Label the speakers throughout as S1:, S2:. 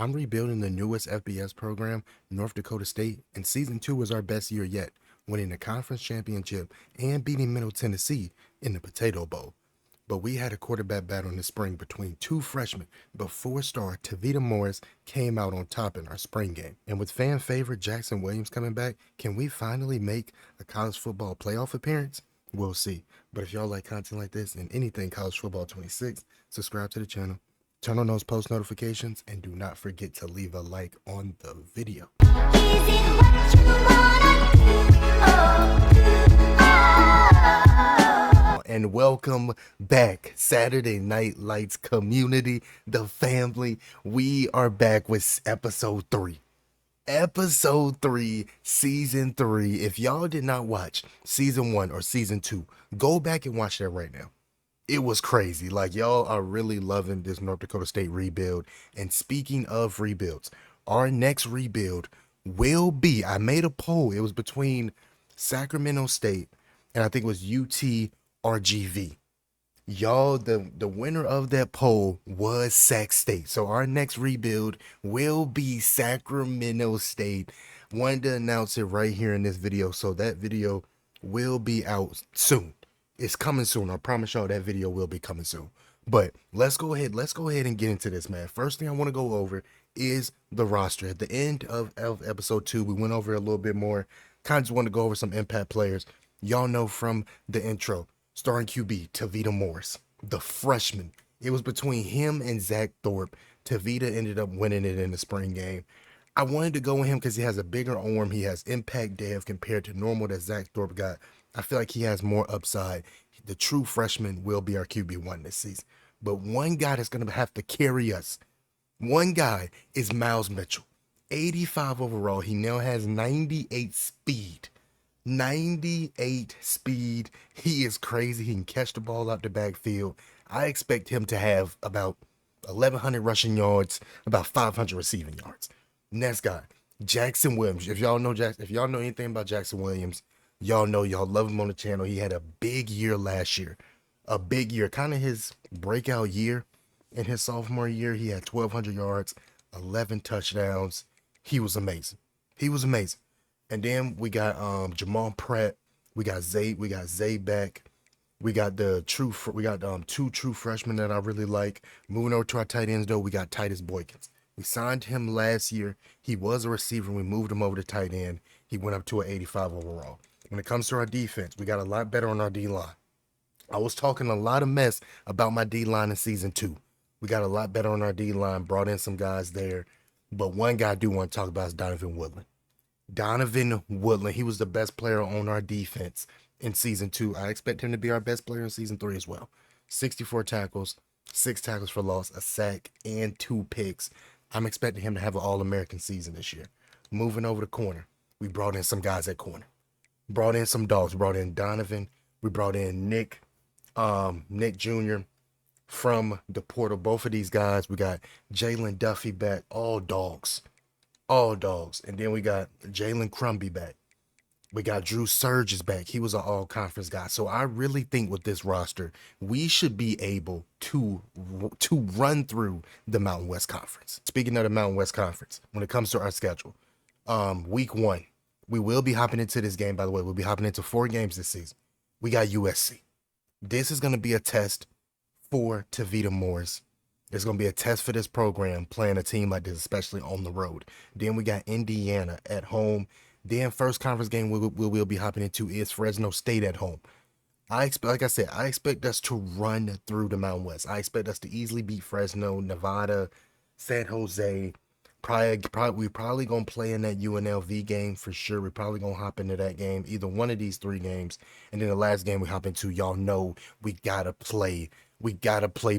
S1: I'm rebuilding the newest FBS program, North Dakota State, and season 2 was our best year yet, winning the conference championship and beating Middle Tennessee in the Potato Bowl. But we had a quarterback battle in the spring between two freshmen, but 4-star Tavita Morris came out on top in our spring game. And with fan favorite Jackson Williams coming back, can we finally make a college football playoff appearance? We'll see. But if y'all like content like this and anything college football 26, subscribe to the channel, turn on those post notifications, and do not forget to leave a like on the video. And welcome back, Saturday Night Lights community, the family. We are back with episode 3. Episode 3, season 3. If y'all did not watch season 1 or season 2, go back and watch that right now. It was crazy. Like, y'all are really loving this North Dakota State rebuild. And speaking of rebuilds, our next rebuild will be, I made a poll. It was between Sacramento State and I think it was UT or GV. Y'all, the winner of that poll was Sac State. So our next rebuild will be Sacramento State. Wanted to announce it right here in this video. So that video will be out soon. It's coming soon. I promise y'all that video will be coming soon. But let's go ahead and get into this, man. First thing I want to go over is the roster. At the end of episode 2, we went over a little bit more. Kind of just want to go over some impact players. Y'all know from the intro, starring QB, Tavita Morris, the freshman. It was between him and Zach Thorpe. Tavita ended up winning it in the spring game. I wanted to go with him because he has a bigger arm. He has impact dev compared to normal that Zach Thorpe got. I feel like he has more upside. The true freshman will be our QB1 this season. But one guy that's going to have to carry us, one guy is Miles Mitchell. 85 overall. He now has 98 speed. 98 speed. He is crazy. He can catch the ball out the backfield. I expect him to have about 1,100 rushing yards, about 500 receiving yards. Next guy, Jackson Williams. If y'all know anything about Jackson Williams, y'all know y'all love him on the channel. He had a big year last year. A big year. Kind of his breakout year. In his sophomore year, he had 1,200 yards, 11 touchdowns. He was amazing. He was amazing. And then we got Jamal Pratt, we got Zay back, we got two true freshmen that I really like. Moving over to our tight ends though, we got Titus Boykins. We signed him last year. He was a receiver. We moved him over to tight end. He went up to an 85 overall. When it comes to our defense, we got a lot better on our D-line. I was talking a lot of mess about my D-line in season 2. We got a lot better on our D-line, brought in some guys there. But one guy I do want to talk about is Donovan Woodland. He was the best player on our defense in season 2. I expect him to be our best player in season 3 as well. 64 tackles, 6 tackles for loss, a sack, and 2 picks. I'm expecting him to have an All-American season this year. Moving over to corner, we brought in some guys at corner. Brought in some dogs. We brought in Donovan. We brought in Nick Jr. from the portal. Both of these guys, we got Jalen Duffy back. All dogs. And then we got Jalen Crumby back. We got Drew Surges back. He was an all-conference guy. So I really think with this roster, we should be able to run through the Mountain West Conference. Speaking of the Mountain West Conference, when it comes to our schedule, week 1, we will be hopping into this game, by the way. We'll be hopping into 4 games this season. We got USC. This is going to be a test for Tavita Morris. It's going to be a test for this program, playing a team like this, especially on the road. Then we got Indiana at home. Then first conference game we'll be hopping into is Fresno State at home. Like I said, I expect us to run through the Mountain West. I expect us to easily beat Fresno, Nevada, San Jose. We're probably going to play in that UNLV game for sure. We're probably going to hop into that game, either one of these 3 games. And then the last game we hop into, y'all know we got to play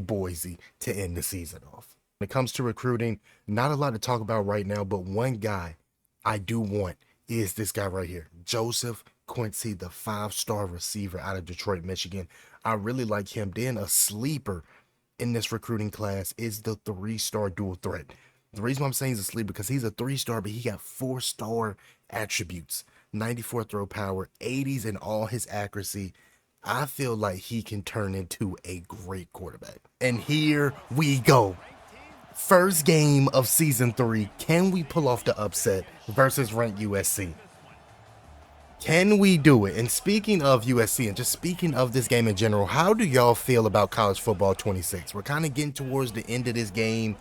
S1: Boise to end the season off. When it comes to recruiting, not a lot to talk about right now, but one guy I do want is this guy right here, Joseph Quincy, the 5-star receiver out of Detroit, Michigan. I really like him. Then a sleeper in this recruiting class is the 3-star dual threat. The reason why I'm saying he's a sleeper because he's a 3-star, but he got 4-star attributes, 94 throw power, 80s in all his accuracy. I feel like he can turn into a great quarterback. And here we go. First game of season 3. Can we pull off the upset versus ranked USC? Can we do it? And speaking of USC and just speaking of this game in general, how do y'all feel about college football 26? We're kind of getting towards the end of this game.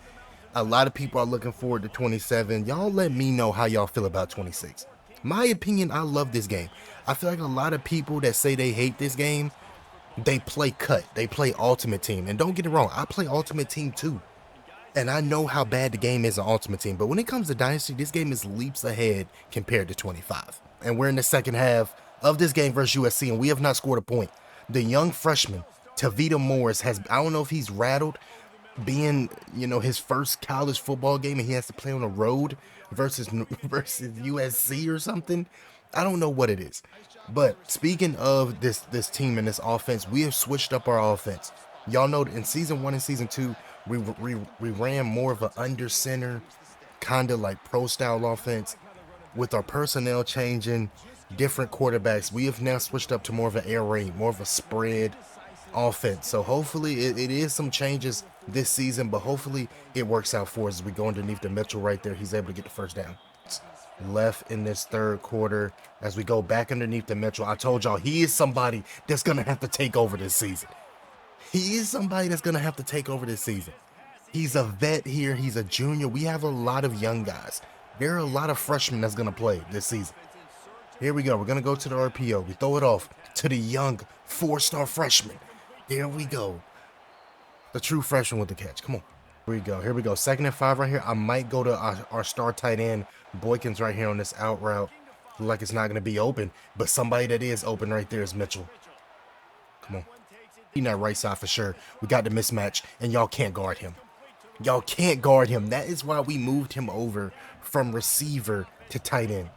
S1: A lot of people are looking forward to 27. Y'all let me know how y'all feel about 26. My opinion, I love this game. I feel like a lot of people that say they hate this game, they play cut. They play Ultimate Team. And don't get it wrong, I play Ultimate Team too. And I know how bad the game is on Ultimate Team. But when it comes to Dynasty, this game is leaps ahead compared to 25. And we're in the second half of this game versus USC, and we have not scored a point. The young freshman, Tavita Morris, has, I don't know if he's rattled being, his first college football game and he has to play on the road versus USC or something. I don't know what it is. But speaking of this team and this offense, we have switched up our offense. Y'all know that in season 1 and season 2, we ran more of an under center, kind of like pro style offense. With our personnel changing, different quarterbacks, we have now switched up to more of an air raid, more of a spread offense. So hopefully it is some changes this season, but hopefully it works out for us as we go underneath the Mitchell right there. He's able to get the first down. Left in this third quarter as we go back underneath the Mitchell. I told y'all he is somebody that's going to have to take over this season. He is somebody that's going to have to take over this season. He's a vet here. He's a junior. We have a lot of young guys. There are a lot of freshmen that's going to play this season. Here we go. We're going to go to the RPO. We throw it off to the young 4-star freshman. There we go. The true freshman with the catch. Come on. Here we go. Here we go. 2nd and 5 right here. I might go to our star tight end, Boykins, right here on this out route. Look like it's not going to be open, but somebody that is open right there is Mitchell. Come on. He's that right side for sure. We got the mismatch, and y'all can't guard him. Y'all can't guard him. That is why we moved him over from receiver to tight end.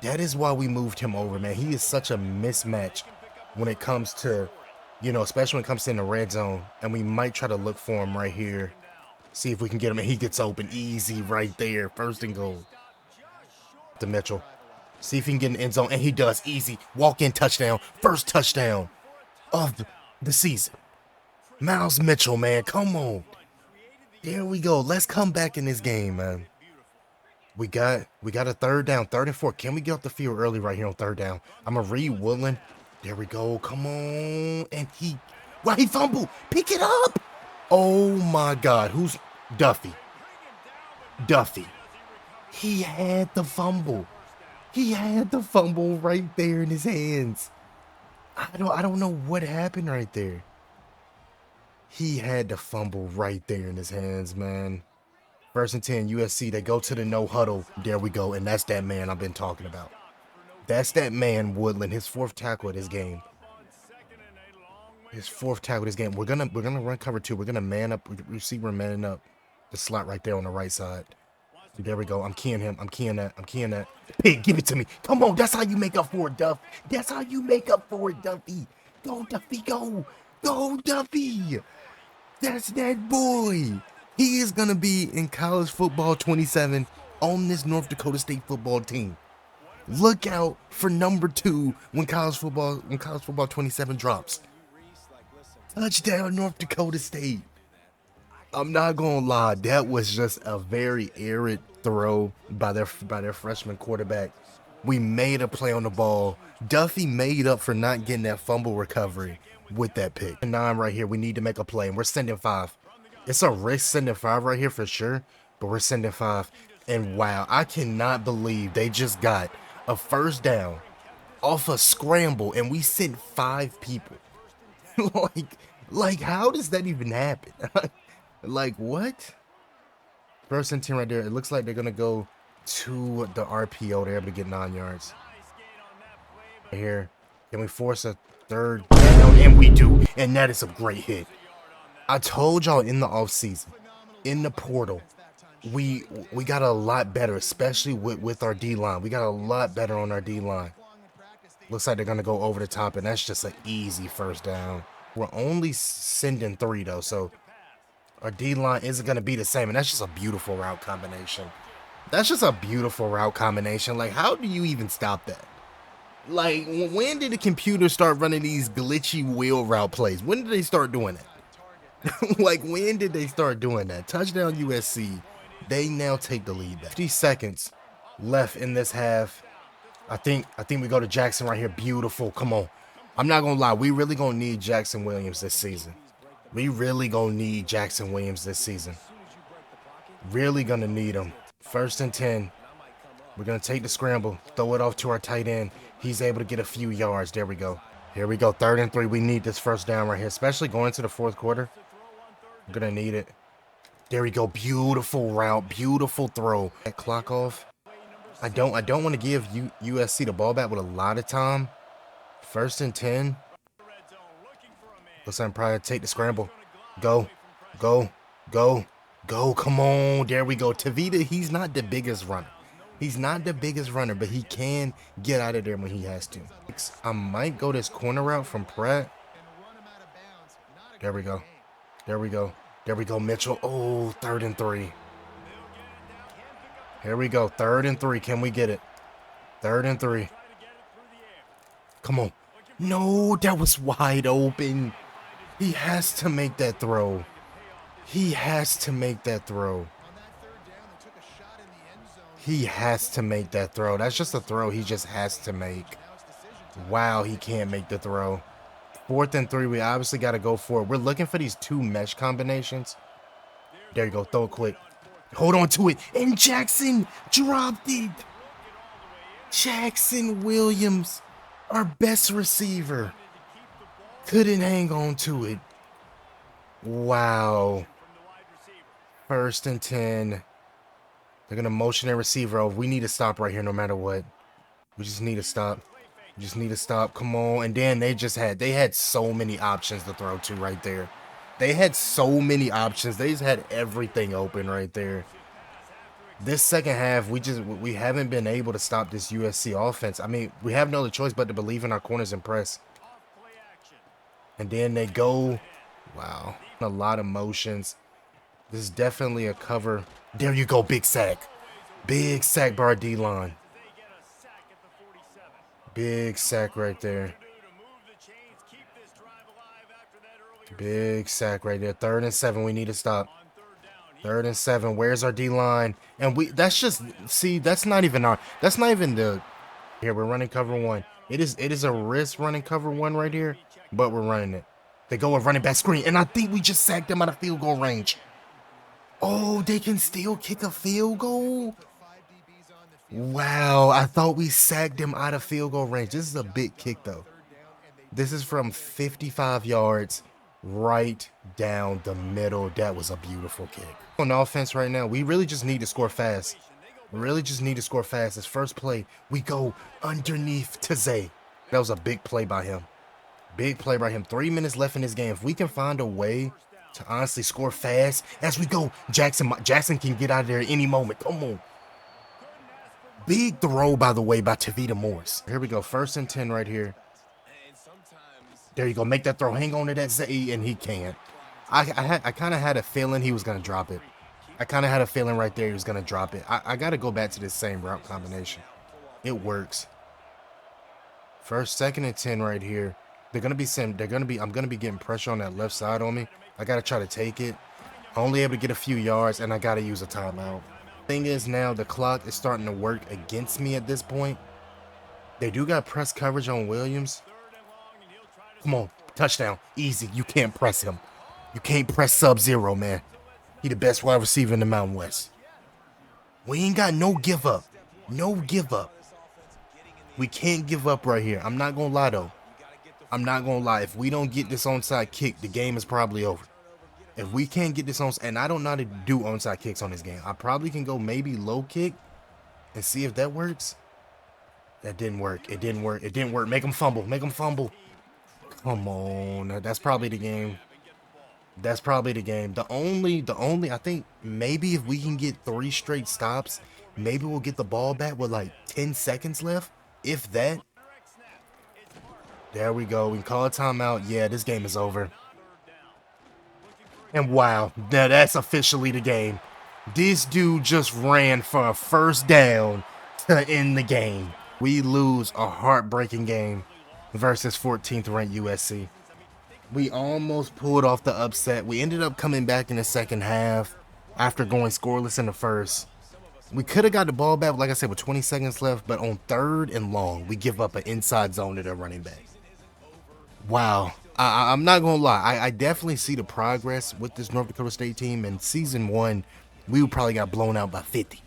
S1: That is why we moved him over, man. He is such a mismatch when it comes to, especially when it comes to in the red zone. And we might try to look for him right here. See if we can get him, and he gets open easy right there. 1st and goal. To Mitchell. See if he can get in the end zone, and he does. Easy. Walk-in touchdown. First touchdown of the season. Miles Mitchell, man. Come on. There we go. Let's come back in this game, man. We got a 3rd down, 3rd and 4. Can we get off the field early right here on 3rd down? I'm going to read Woodland. There we go. Come on. And he fumbled. Pick it up. Oh, my God. Who's Duffy? Duffy. He had the fumble. He had the fumble right there in his hands. I don't know what happened right there. He had the fumble right there in his hands, man. 1st and 10, USC, they go to the no huddle. There we go, and that's that man I've been talking about. That's that man, Woodland, his 4th tackle of this game. His 4th tackle of this game. We're gonna run cover 2. We're gonna man up, receiver manning up the slot right there on the right side. There we go. I'm keying him. I'm keying that. Pig, give it to me. Come on, that's how you make up for it, Duff. That's how you make up for it, Duffy. Go, Duffy, go. Go, Duffy. That's that boy. He is going to be in college football 27 on this North Dakota State football team. Look out for number 2 when college football 27 drops. Touchdown, North Dakota State. I'm not going to lie. That was just a very arid throw by their freshman quarterback. We made a play on the ball. Duffy made up for not getting that fumble recovery with that pick. 9 right here. We need to make a play, and we're sending 5. It's a risk sending 5 right here for sure, but we're sending 5. And wow, I cannot believe they just got a 1st down off a scramble, and we sent 5 people. like how does that even happen? Like what? 1st and 10 right there. It looks like they're gonna go to the RPO. They're able to get 9 yards. Right here. Can we force a 3rd down? And we do. And that is a great hit. I told y'all in the offseason, in the portal, we got a lot better, especially with our D-line. We got a lot better on our D-line. Looks like they're going to go over the top, and that's just an easy 1st down. We're only sending 3, though, so our D-line isn't going to be the same, and that's just a beautiful route combination. That's just a beautiful route combination. Like, how do you even stop that? Like, when did the computer start running these glitchy wheel route plays? When did they start doing that? Like, when did they start doing that? Touchdown USC. They now take the lead back. 50 seconds left in this half. I think we go to Jackson right here. Beautiful. Come on. I'm not going to lie. We really going to need Jackson Williams this season. We really going to need Jackson Williams this season. Really going to need him. 1st and 10. We're going to take the scramble. Throw it off to our tight end. He's able to get a few yards. There we go. Here we go. 3rd and 3. We need this 1st down right here, especially going into the 4th quarter. We're going to need it. There we go. Beautiful route. Beautiful throw. That clock off. I don't want to give USC the ball back with a lot of time. 1st and 10. Looks like I'm probably take the scramble. Go. Go. Go. Go. Come on. There we go. Tavita, he's not the biggest runner. He's not the biggest runner, but he can get out of there when he has to. I might go this corner route from Pratt. There we go. There we go. There we go, Mitchell. Oh, 3rd and 3. Here we go. 3rd and 3. Can we get it? 3rd and 3. Come on. No, that was wide open. He has to make that throw. He has to make that throw. He has to make that throw. That's just a throw he just has to make. Wow, he can't make the throw. 4th and 3, we obviously got to go for it. We're looking for these 2 mesh combinations. There you go. Throw it quick. Hold on to it. And Jackson dropped it. Jackson Williams, our best receiver, couldn't hang on to it. Wow. 1st and 10. They're going to motion their receiver over. We need to stop right here no matter what. We just need to stop. We just need to stop. Come on. And then they had so many options to throw to right there. They had so many options. They just had everything open right there. This second half, we haven't been able to stop this USC offense. I mean, we have no other choice but to believe in our corners and press. And then they go. Wow. A lot of motions. This is definitely a cover. There you go, big sack. Big sack by our D-line. Big sack right there. Big sack right there. 3rd and 7. We need to stop. 3rd and 7. Where's our D-line? And that's not even the. Here, we're running cover 1. It is a risk running cover 1 right here, but we're running it. They go with running back screen, and I think we just sacked them out of field goal range. Oh, they can still kick a field goal? Wow, I thought we sacked them out of field goal range. This is a big kick, though. This is from 55 yards right down the middle. That was a beautiful kick. On offense right now, we really just need to score fast. We really just need to score fast. This first play, we go underneath to Zay. That was a big play by him. Big play by him. 3 minutes left in this game. If we can find a way to honestly score fast as we go, Jackson can get out of there at any moment. Come on. Big throw, by the way, by Tavita Morris. Here we go. 1st and 10 right here. There you go. Make that throw. Hang on to that Zay, and he can't. I kind of had a feeling he was going to drop it. I kind of had a feeling right there he was going to drop it. I got to go back to this same route combination. It works. 2nd and 10 right here. I'm going to be getting pressure on that left side on me. I got to try to take it. Only able to get a few yards, and I got to use a timeout. Thing is, now the clock is starting to work against me at this point. They do got press coverage on Williams. Come on, touchdown. Easy. You can't press him. You can't press Sub-Zero, man. He the best wide receiver in the Mountain West. We ain't got no give up. No give up. We can't give up right here. I'm not going to lie, though. I'm not going to lie. If we don't get this onside kick, the game is probably over. If we can't get this onside, and I don't know how to do onside kicks on this game. I probably can go maybe low kick and see if that works. That didn't work. It didn't work. It didn't work. Make him fumble. Make him fumble. Come on. That's probably the game. That's probably the game. The only, I think maybe if we can get 3 straight stops, maybe we'll get the ball back with like 10 seconds left. If that. There we go. We can call a timeout. Yeah, this game is over. And wow, that's officially the game. This dude just ran for a 1st down to end the game. We lose a heartbreaking game versus 14th ranked USC. We almost pulled off the upset. We ended up coming back in the second half after going scoreless in the first. We could have got the ball back, like I said, with 20 seconds left, but on 3rd and long, we give up an inside zone to their running back. Wow. I'm not going to lie. I definitely see the progress with this North Dakota State team. In season 1, we probably got blown out by 50.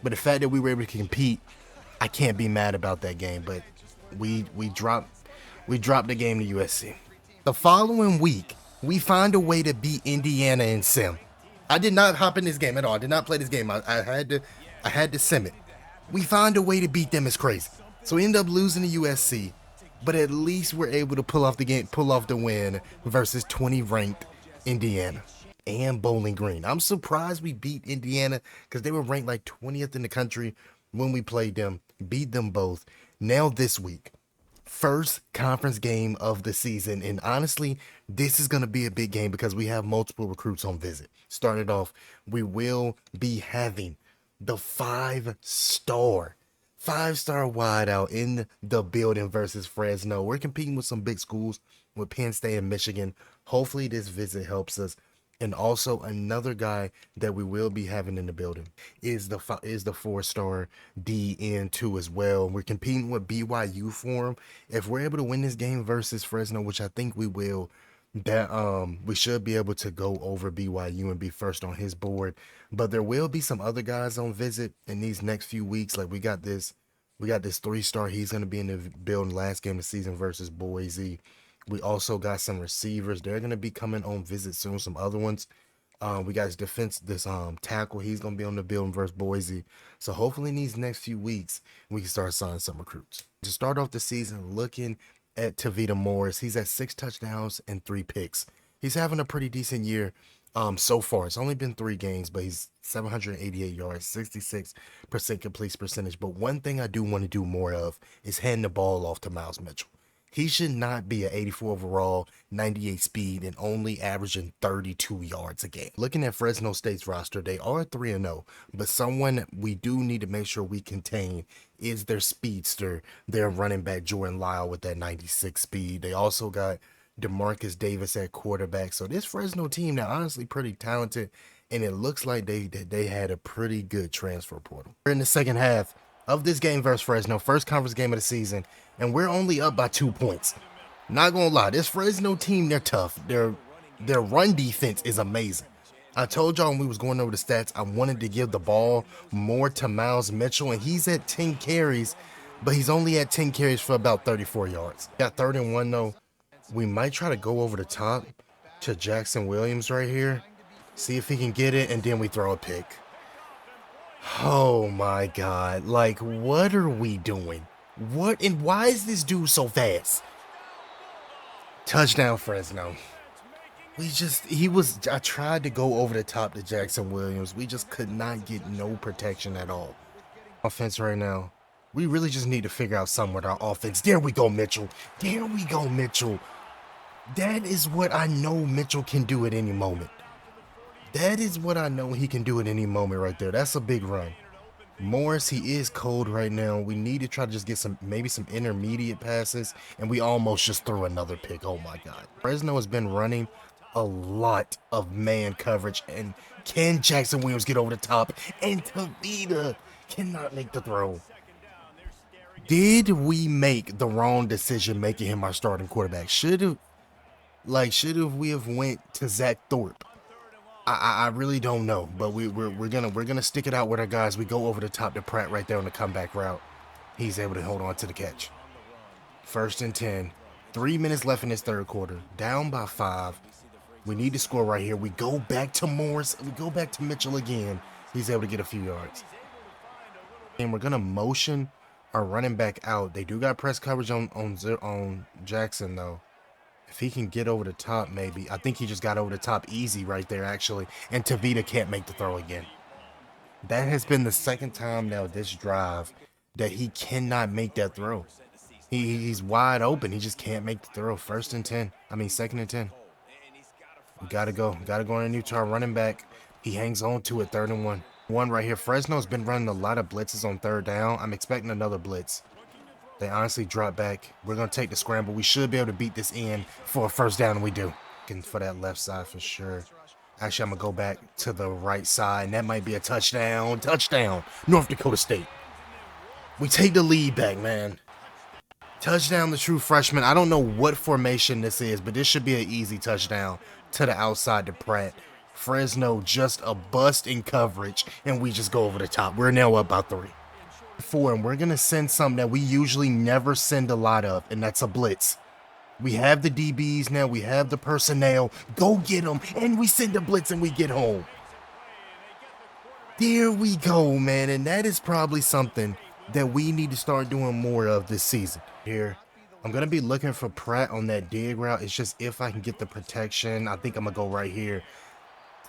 S1: But the fact that we were able to compete, I can't be mad about that game. But we dropped the game to USC. The following week, we find a way to beat Indiana in sim. I did not hop in this game at all. I did not play this game. I had to sim it. We find a way to beat them. It's crazy. So we end up losing to USC, but at least we're able to pull off the win versus 20 ranked Indiana and Bowling Green. I'm surprised we beat Indiana because they were ranked like 20th in the country when we played them. Beat them both. Now this week, first conference game of the season, and honestly, this is going to be a big game because we have multiple recruits on visit. Started off, we will be having the five-star wideout in the building versus Fresno. We're competing with some big schools, with Penn State and Michigan. Hopefully this visit helps us. And also another guy that we will be having in the building is the 4-star DN2 as well. We're competing with BYU for him. If we're able to win this game versus Fresno, which I think we will, that we should be able to go over BYU and be first on his board. But there will be some other guys on visit in these next few weeks. Like we got this 3-star. He's going to be in the building last game of the season versus Boise. We also got some receivers. They're going to be coming on visit soon. Some other ones. We got this tackle. He's going to be on the building versus Boise. So hopefully in these next few weeks, we can start signing some recruits. To start off the season, looking at Tavita Morris, he's at 6 touchdowns and 3 picks. He's having a pretty decent year so far. It's only been 3 games, but he's 788 yards, 66% complete percentage. But one thing I do want to do more of is handing the ball off to Miles Mitchell. He should not be an 84 overall, 98 speed, and only averaging 32 yards a game. Looking at Fresno State's roster, they are 3-0, but someone we do need to make sure we contain is their speedster, their running back Jordan Lyle with that 96 speed. They also got DeMarcus Davis at quarterback. So this Fresno team, they're honestly pretty talented, and it looks like they had a pretty good transfer portal. We're in the second half of this game versus Fresno, first conference game of the season, and we're only up by 2 points. Not gonna lie, this Fresno team, they're tough. Their run defense is amazing. I told y'all when we was going over the stats, I wanted to give the ball more to Miles Mitchell, and he's at 10 carries, but he's only at 10 carries for about 34 yards. Got 3rd and 1 though. We might try to go over the top to Jackson Williams right here, see if he can get it, and then we throw a pick. Oh my God, like what are we doing? What and why is this dude so fast? Touchdown Fresno. I tried to go over the top to Jackson Williams. We just could not get no protection at all. Offense right now. We really just need to figure out something with our offense. There we go, Mitchell. There we go, Mitchell. That is what I know Mitchell can do at any moment. That is what I know he can do at any moment right there. That's a big run. Morris, he is cold right now. We need to try to just get maybe some intermediate passes, and we almost just threw another pick. Oh my God. Fresno has been running a lot of man coverage, and can Jackson Williams get over the top? And Tavita cannot make the throw. Did we make the wrong decision making him our starting quarterback? Should we have went to Zach Thorpe? I really don't know, but we're gonna stick it out with our guys. We go over the top to Pratt right there on the comeback route. He's able to hold on to the catch. 1st and 10. 3 minutes left in this 3rd quarter. Down by 5. We need to score right here. We go back to Morris. We go back to Mitchell again. He's able to get a few yards. And we're gonna motion our running back out. They do got press coverage on Jackson though. If he can get over the top, maybe. I think he just got over the top easy right there, actually. And Tavita can't make the throw again. That has been the 2nd time now this drive that he cannot make that throw. He's wide open. He just can't make the throw. 2nd and 10. We gotta go. Gotta go on a new to our running back. He hangs on to it. 3rd and 1. Right here. Fresno's been running a lot of blitzes on 3rd down. I'm expecting another blitz. They honestly drop back. We're going to take the scramble. We should be able to beat this in for a first down, and we do. And for that left side for sure. Actually, I'm going to go back to the right side, and that might be a touchdown. Touchdown, North Dakota State. We take the lead back, man. Touchdown, the true freshman. I don't know what formation this is, but this should be an easy touchdown to the outside to Pratt. Fresno just a bust in coverage, and we just go over the top. We're now up by 3. 4, and we're going to send something that we usually never send a lot of, and that's a blitz. We have the DBs now. We have the personnel. Go get them, and we send a blitz, and we get home. There we go, man, and that is probably something that we need to start doing more of this season. Here, I'm going to be looking for Pratt on that dig route. It's just if I can get the protection. I think I'm going to go right here.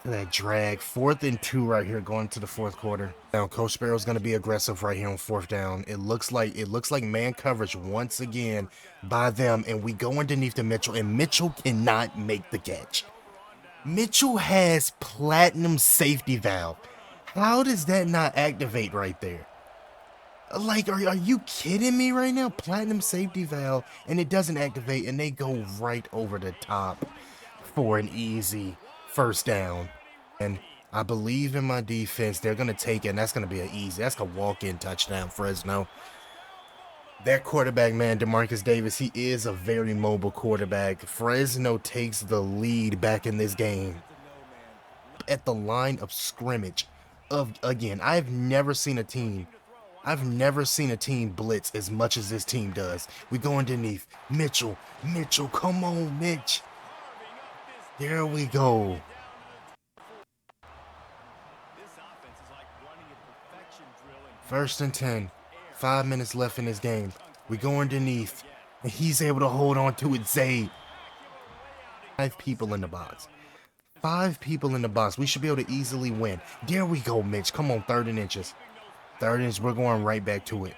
S1: That drag. 4th and 2 right here going to the 4th quarter. Now Coach Sparrow's going to be aggressive right here on 4th down. It looks like man coverage once again by them, and we go underneath to Mitchell, and Mitchell cannot make the catch. Mitchell has platinum safety valve. How does that not activate right there? Like, are you kidding me right now? Platinum safety valve, and it doesn't activate, and they go right over the top for an easy first down. And I believe in my defense. They're going to take it, and that's going to be an easy. That's a walk-in touchdown, Fresno. That quarterback, man, DeMarcus Davis, he is a very mobile quarterback. Fresno takes the lead back in this game. At the line of scrimmage again, I've never seen a team blitz as much as this team does. We go underneath. Mitchell, come on, Mitch. There we go. First and 10. 5 minutes left in this game. We go underneath, and he's able to hold on to it. Zay. 5 people in the box. 5 people in the box. We should be able to easily win. There we go, Mitch. Come on, 3rd and inches. 3rd inch. We're going right back to it.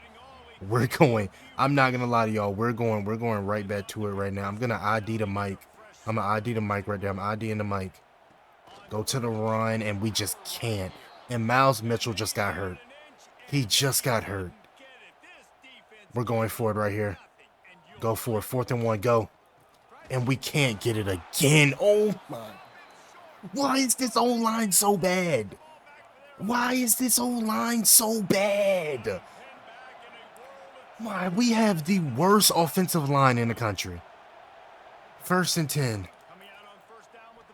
S1: I'm not gonna lie to y'all. We're going right back to it right now. I'm gonna ID the mic. I'm gonna ID the mic right there. I'm IDing the mic. Go to the run, and we just can't. And Miles Mitchell just got hurt. He just got hurt. We're going for it right here. Go for it. 4th and 1. Go. And we can't get it again. Oh my. Why is this O-line so bad? Why? Why? We have the worst offensive line in the country. 1st and 10.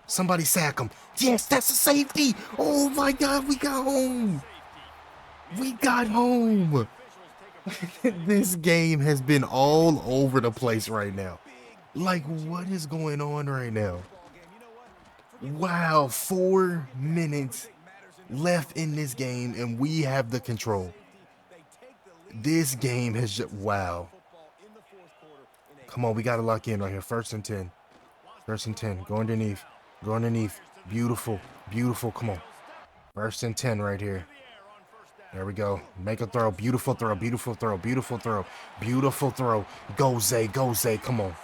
S1: Somebody sack him. Yes, that's a safety. Oh my God, we got home. This game has been all over the place right now. Like, what is going on right now? Wow, 4 minutes left in this game, and we have the control. This game has just, wow. Come on, we got to lock in right here. 1st and 10. 1st and 10. Go underneath. Beautiful. Come on. 1st and 10 right here. There we go. Make a throw. Beautiful throw. Go, Zay. Come on.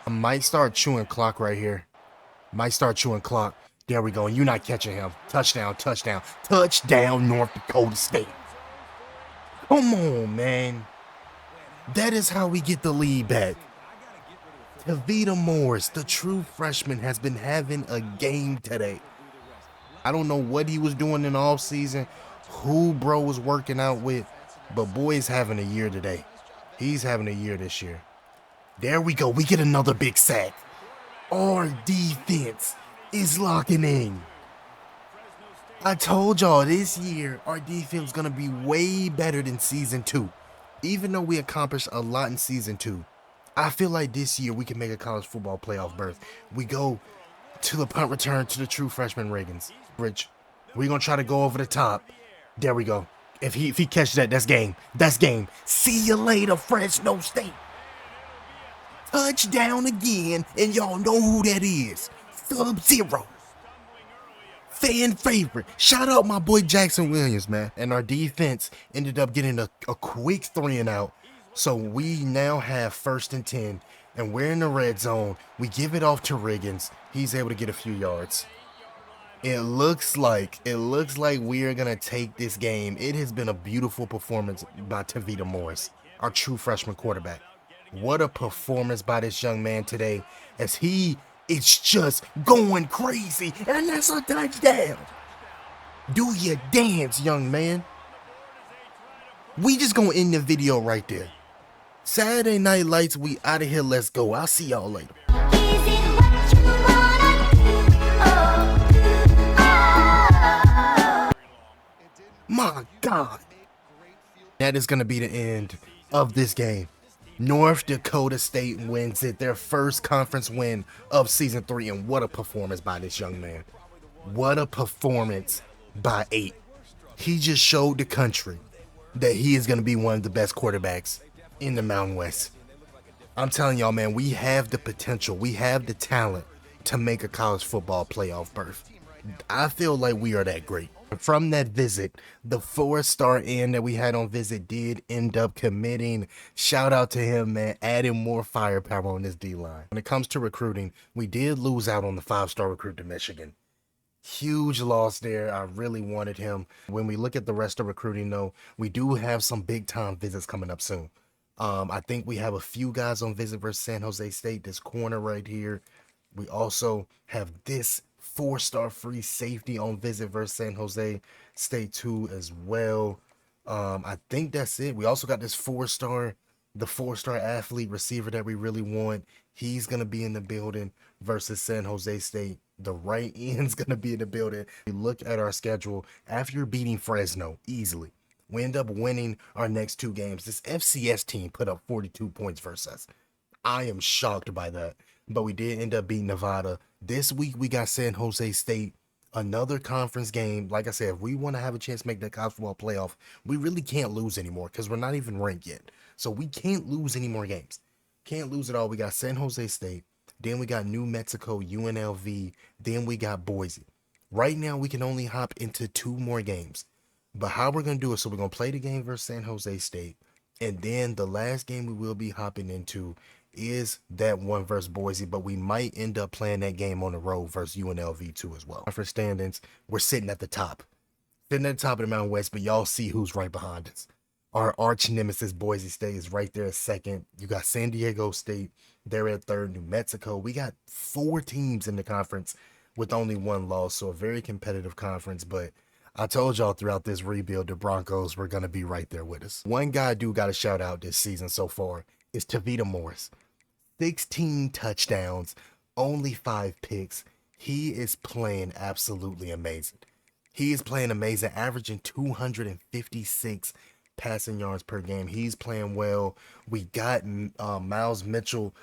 S1: I might start chewing clock right here. There we go. And you're not catching him. Touchdown. North Dakota State. Come on, man. That is how we get the lead back. Tavita Morris, the true freshman, has been having a game today. I don't know what he was doing in the offseason, who bro was working out with, but boy is having a year today. He's having a year this year. There we go. We get another big sack. Our defense is locking in. I told y'all this year our defense is going to be way better than season 2. Even though we accomplished a lot in season 2, I feel like this year we can make a college football playoff berth. We go to the punt return to the true freshman Riggins. Rich, we're going to try to go over the top. There we go. If he catches that, that's game. See you later, Fresno State. Touchdown again, and y'all know who that is. Sub-Zero. Fan favorite. Shout out my boy Jackson Williams, man. And our defense ended up getting a quick 3 and out. So we now have 1st and 10, and we're in the red zone. We give it off to Riggins. He's able to get a few yards. It looks like we are gonna take this game. It has been a beautiful performance by Tavita Morris, our true freshman quarterback. What a performance by this young man today, as he is just going crazy, and that's a touchdown. Do your dance, young man. We just gonna end the video right there. Saturday Night Lights, we out of here. Let's go. I'll see y'all later. My God. That is going to be the end of this game. North Dakota State wins it, their first conference win of season 3, and what a performance by this young man. What a performance by 8. He just showed the country that he is going to be one of the best quarterbacks in the Mountain West. I'm telling y'all, man, we have the potential, we have the talent to make a college football playoff berth. I feel like we are that great. From that visit, the 4-star end that we had on visit did end up committing. Shout out to him, man, adding more firepower on this D-line. When it comes to recruiting, we did lose out on the 5-star recruit to Michigan. Huge loss there. I really wanted him. When we look at the rest of recruiting, though, we do have some big-time visits coming up soon. I think we have a few guys on visit versus San Jose State, this corner right here. We also have this 4-star free safety on visit versus San Jose State 2 as well. I think that's it. We also got this 4-star, the 4-star athlete receiver that we really want. He's going to be in the building versus San Jose State. The right end's going to be in the building. We look at our schedule after beating Fresno easily. We end up winning our next 2 games. This FCS team put up 42 points versus us. I am shocked by that. But we did end up beating Nevada. This week we got San Jose State, another conference game. Like I said, if we want to have a chance to make that college football playoff, we really can't lose anymore because we're not even ranked yet. So we can't lose any more games. Can't lose it all. We got San Jose State. Then we got New Mexico, UNLV. Then we got Boise. Right now we can only hop into 2 more games. But how we're going to do it, so we're going to play the game versus San Jose State. And then the last game we will be hopping into is that one versus Boise, but we might end up playing that game on the road versus UNLV too as well. For standings, we're sitting at the top. Sitting at the top of the Mountain West, but y'all see who's right behind us. Our arch nemesis, Boise State, is right there at 2nd. You got San Diego State, they're at 3rd. New Mexico. We got 4 teams in the conference with only 1 loss, so a very competitive conference, but I told y'all throughout this rebuild, the Broncos were going to be right there with us. One guy I do got to shout out this season so far is Tavita Morris. 16 touchdowns, only 5 picks. He is playing absolutely amazing. He is playing amazing, averaging 256 passing yards per game. He's playing well. We got Miles Mitchell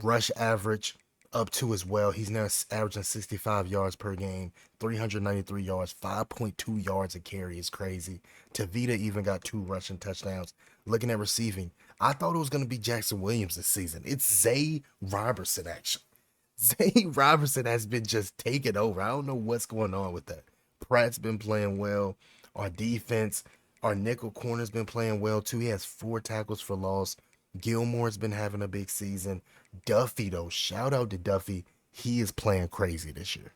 S1: rush average up to as well. He's now averaging 65 yards per game, 393 yards, 5.2 yards a carry is crazy. Tavita even got 2 rushing touchdowns. Looking at receiving, I thought it was going to be Jackson Williams this season. It's Zay Robertson, actually. Zay Robertson has been just taking over. I don't know what's going on with that. Pratt's been playing well. Our defense, our nickel corner's been playing well too. He has 4 tackles for loss. Gilmore's been having a big season. Duffy, though, shout out to Duffy. He is playing crazy this year.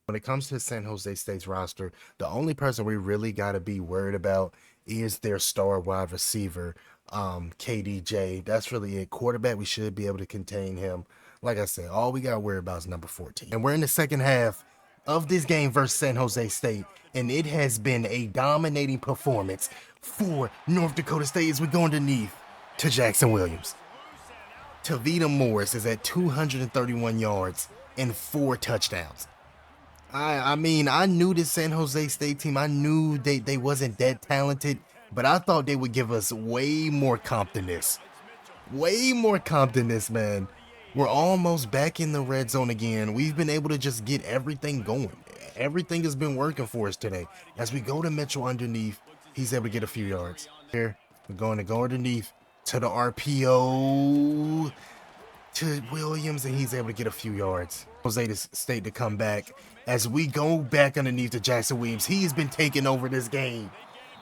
S1: When it comes to San Jose State's roster, the only person we really got to be worried about is their star wide receiver, KDJ. That's really it. Quarterback, we should be able to contain him. Like I said, all we got to worry about is number 14. And we're in the second half of this game versus San Jose State, and it has been a dominating performance for North Dakota State as we go underneath to Jackson Williams. Tavita Morris is at 231 yards and 4 touchdowns. I mean, I knew this San Jose State team. I knew they wasn't that talented, but I thought they would give us way more comp than this. Way more comp than this, man. We're almost back in the red zone again. We've been able to just get everything going. Everything has been working for us today. As we go to Mitchell underneath, he's able to get a few yards. Here, we're going to go underneath to the RPO to Williams, and he's able to get a few yards. Jose State to come back. As we go back underneath to Jackson Williams, he's been taking over this game.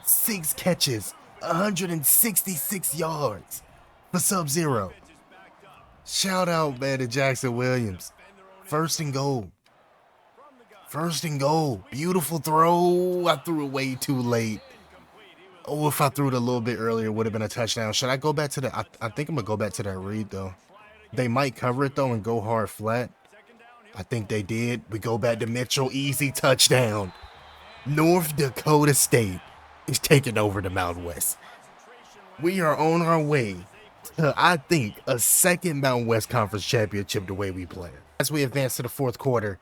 S1: 6 catches, 166 yards for Sub-Zero. Shout out, man, to Jackson Williams. 1st and goal. First and goal. Beautiful throw. I threw it way too late. Oh, if I threw it a little bit earlier, it would have been a touchdown. Should I go back to the... I think I'm going to go back to that read, though. They might cover it, though, and go hard flat. I think they did. We go back to Mitchell. Easy touchdown. North Dakota State is taking over the Mountain West. We are on our way to, I think, a second Mountain West Conference championship the way we play. As we advance to the fourth quarter,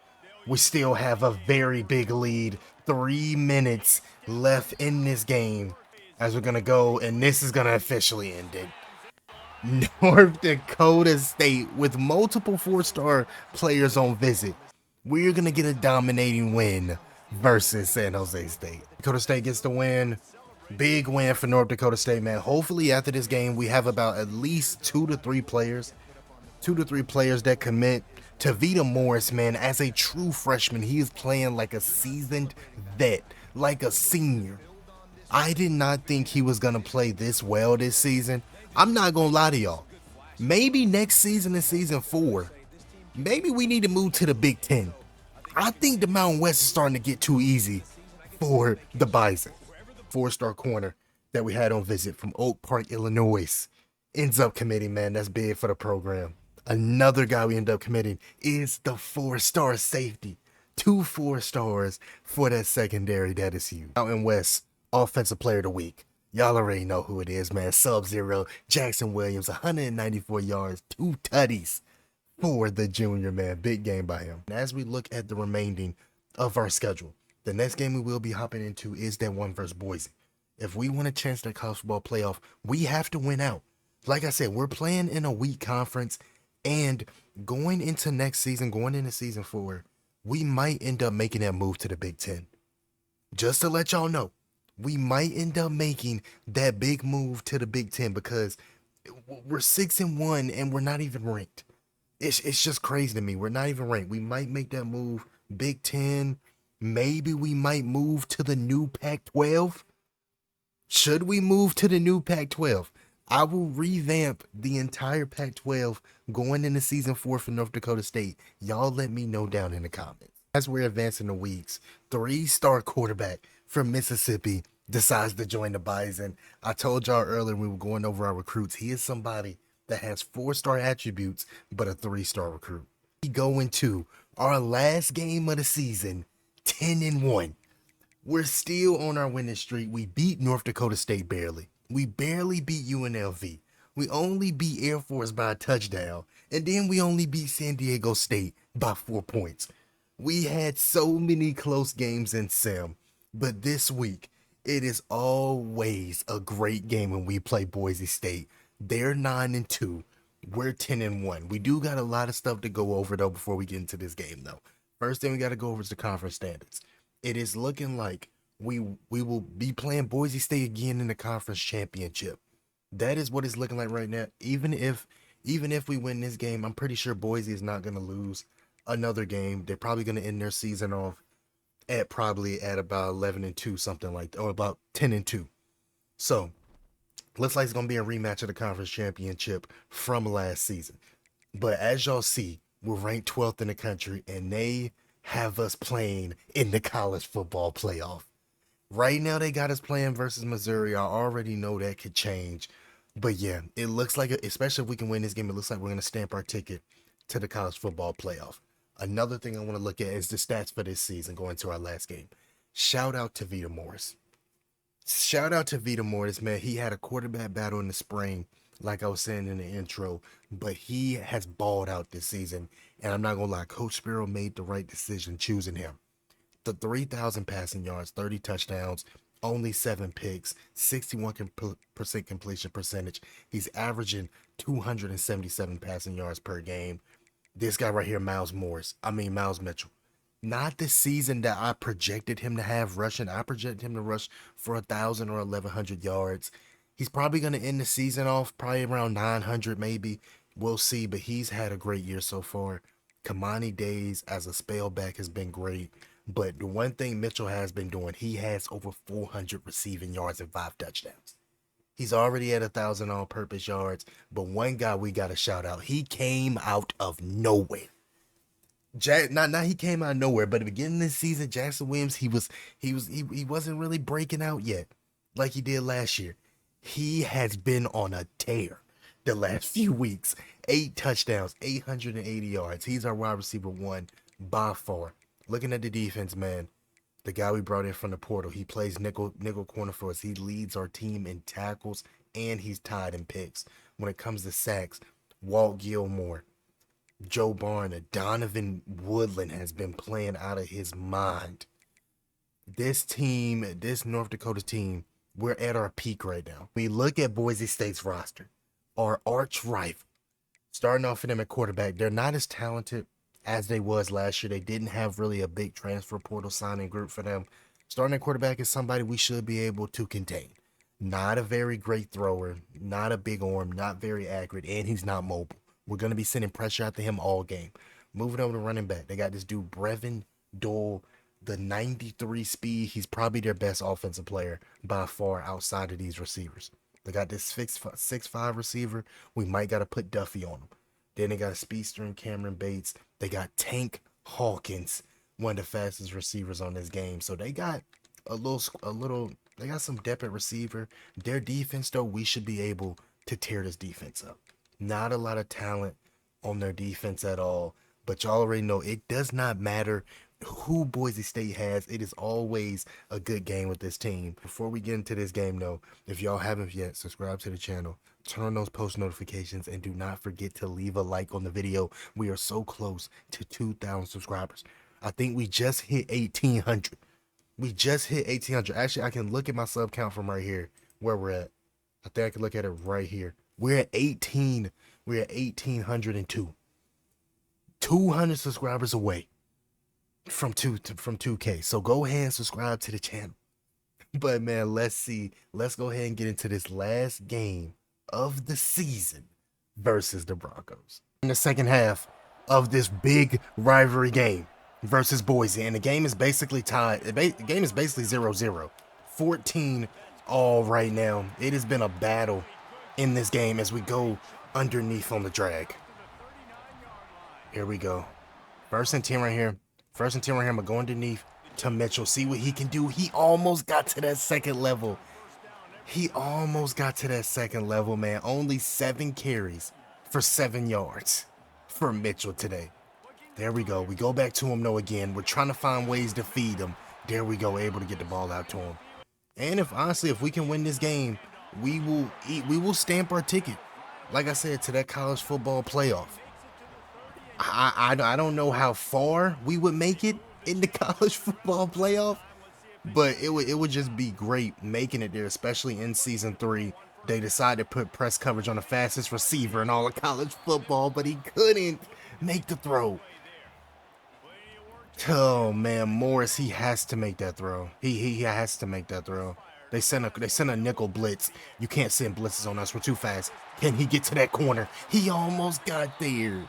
S1: we still have a very big lead. 3 minutes left in this game as we're going to go, and this is going to officially end it. North Dakota State with multiple 4-star players on visit. We're going to get a dominating win versus San Jose State. Dakota State gets the win. Big win for North Dakota State, man. Hopefully after this game, we have about at least 2 to 3 players that commit. Tavita Morris, man, as a true freshman, he is playing like a seasoned vet, like a senior. I did not think he was going to play this well this season. I'm not going to lie to y'all. Maybe next season in season 4, maybe we need to move to the Big Ten. I think the Mountain West is starting to get too easy for the Bison. 4-star corner that we had on visit from Oak Park, Illinois, ends up committing, man. That's big for the program. Another guy we end up committing is the 4-star safety. 2 4-stars for that secondary. That is huge. Mountain West Offensive Player of the Week. Y'all already know who it is, man. Sub-Zero, Jackson Williams, 194 yards, 2 tutties for the junior, man. Big game by him. And as we look at the remaining of our schedule, the next game we will be hopping into is that one versus Boise. If we want a chance at college football playoff, we have to win out. Like I said, we're playing in a weak conference, and going into next season, going into season 4, we might end up making that move to the Big Ten. Just to let y'all know, we might end up making that big move to the Big Ten because we're 6-1 and we're not even ranked. It's just crazy to me. We're not even ranked. We might make that move. Big Ten. Maybe we might move to the new Pac-12. Should we move to the new Pac-12? I will revamp the entire Pac-12 going into season 4 for North Dakota State. Y'all let me know down in the comments. As we're advancing the weeks, 3-star quarterback from Mississippi decides to join the Bison. I told y'all earlier when we were going over our recruits, he is somebody that has 4-star attributes, but a 3-star recruit. We go into our last game of the season, 10-1. We're still on our winning streak. We beat North Dakota State barely. We barely beat UNLV. We only beat Air Force by a touchdown. And then we only beat San Diego State by 4 points. We had so many close games in Sim. But this week, it is always a great game when we play Boise State. They're 9-2. We're 10-1. We do got a lot of stuff to go over, though, before we get into this game, though. First thing we got to go over is the conference standings. It is looking like we will be playing Boise State again in the conference championship. That is what it's looking like right now. Even if we win this game, I'm pretty sure Boise is not going to lose another game. They're probably going to end their season off at about 11-2, something like that, or about 10-2. So looks like it's going to be a rematch of the conference championship from last season. But as y'all see, we're ranked 12th in the country, and they have us playing in the college football playoff. Right now, they got us playing versus Missouri. I already know that could change. But yeah, it looks like, especially if we can win this game, it looks like we're going to stamp our ticket to the college football playoff. Another thing I want to look at is the stats for this season going to our last game. Shout out to Vita Morris. Shout out to Vita Morris, man. He had a quarterback battle in the spring, like I was saying in the intro, but he has balled out this season. And I'm not going to lie, Coach Spiro made the right decision choosing him. The 3,000 passing yards, 30 touchdowns, only 7 picks, 61% completion percentage. He's averaging 277 passing yards per game. This guy right here, Miles Mitchell. Not the season that I projected him to have rushing. I projected him to rush for 1,000 or 1,100 yards. He's probably going to end the season off probably around 900 maybe. We'll see, but he's had a great year so far. Kamani Days as a spellback has been great. But the one thing Mitchell has been doing, he has over 400 receiving yards and 5 touchdowns. He's already at 1,000 all-purpose yards. But one guy we got to shout out. He came out of nowhere. Not he came out of nowhere, but at the beginning of this season, Jackson Williams, he wasn't really breaking out yet like he did last year. He has been on a tear the last few weeks. 8 touchdowns, 880 yards. He's our wide receiver one by far. Looking at the defense, man, the guy we brought in from the portal, he plays nickel corner for us. He leads our team in tackles, and he's tied in picks. When it comes to sacks, Walt Gilmore, Joe Barner, Donovan Woodland has been playing out of his mind. This team, this North Dakota team, we're at our peak right now. We look at Boise State's roster, our arch rival. Starting off for them at quarterback, they're not as talented as they was last year. They didn't have really a big transfer portal signing group for them. Starting at quarterback is somebody we should be able to contain. Not a very great thrower, not a big arm, not very accurate, and he's not mobile. We're going to be sending pressure out to him all game. Moving over to running back, they got this dude, Brevin Dole, the 93 speed. He's probably their best offensive player by far outside of these receivers. They got this 6'5" receiver. We might got to put Duffy on him. Then they got a speedster in Cameron Bates. They got Tank Hawkins, one of the fastest receivers on this game. So they got they got some depth at receiver. Their defense, though, we should be able to tear this defense up. Not a lot of talent on their defense at all, but y'all already know it does not matter who Boise State has. It is always a good game with this team. Before we get into this game, though, if y'all haven't yet, subscribe to the channel, turn on those post notifications, and do not forget to leave a like on the video. We are so close to 2,000 subscribers. I think we just hit 1,800. We just hit 1,800. Actually, I can look at my sub count from right here where we're at. I think I can look at it right here. We're at 18. We're at 1,802. 200 subscribers away from 2K. So go ahead and subscribe to the channel. But man, let's go ahead and get into this last game of the season versus the Broncos. In the second half of this big rivalry game versus Boise, and the game is basically tied. The game is basically 0-0. 14 all right now. It has been a battle in this game as we go underneath on the drag. Here we go. First and 10 right here. I'm going to go underneath to Mitchell. See what he can do. He almost got to that second level. Man. Only 7 carries for 7 yards for Mitchell today. There we go. We go back to him, though, again. We're trying to find ways to feed him. There we go. Able to get the ball out to him. And if we can win this game, we will stamp our ticket, like I said, to that college football playoff. I don't know how far we would make it in the college football playoff, but it would just be great making it there, especially in season 3. They decided to put press coverage on the fastest receiver in all of college football, but he couldn't make the throw. Oh man, Morris, he has to make that throw. He has to make that throw. They sent a nickel blitz. You can't send blitzes on us. We're too fast. Can he get to that corner? He almost got there.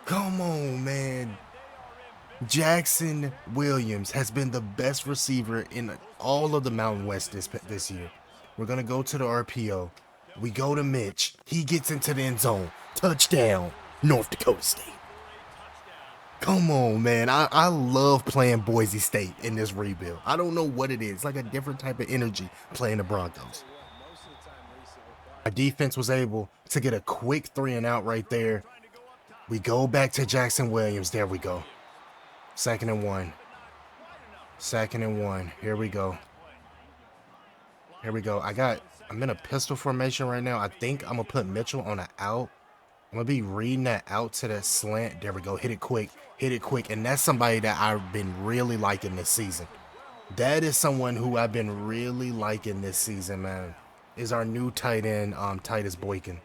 S1: Come on, man. Jackson Williams has been the best receiver in all of the Mountain West this year. We're going to go to the RPO. We go to Mitch. He gets into the end zone. Touchdown, North Dakota State. Come on, man. I love playing Boise State in this rebuild. I don't know what it is. It's like a different type of energy playing the Broncos. Our defense was able to get a quick 3 and out right there. We go back to Jackson Williams. There we go. 2nd and 1. 2nd and 1. Here we go. I'm in a pistol formation right now. I think I'm going to put Mitchell on an out. I'm going to be reading that out to that slant. There we go. Hit it quick. And that's somebody that I've been really liking this season. That is someone who I've been really liking this season, man. Is our new tight end, Titus Boykin.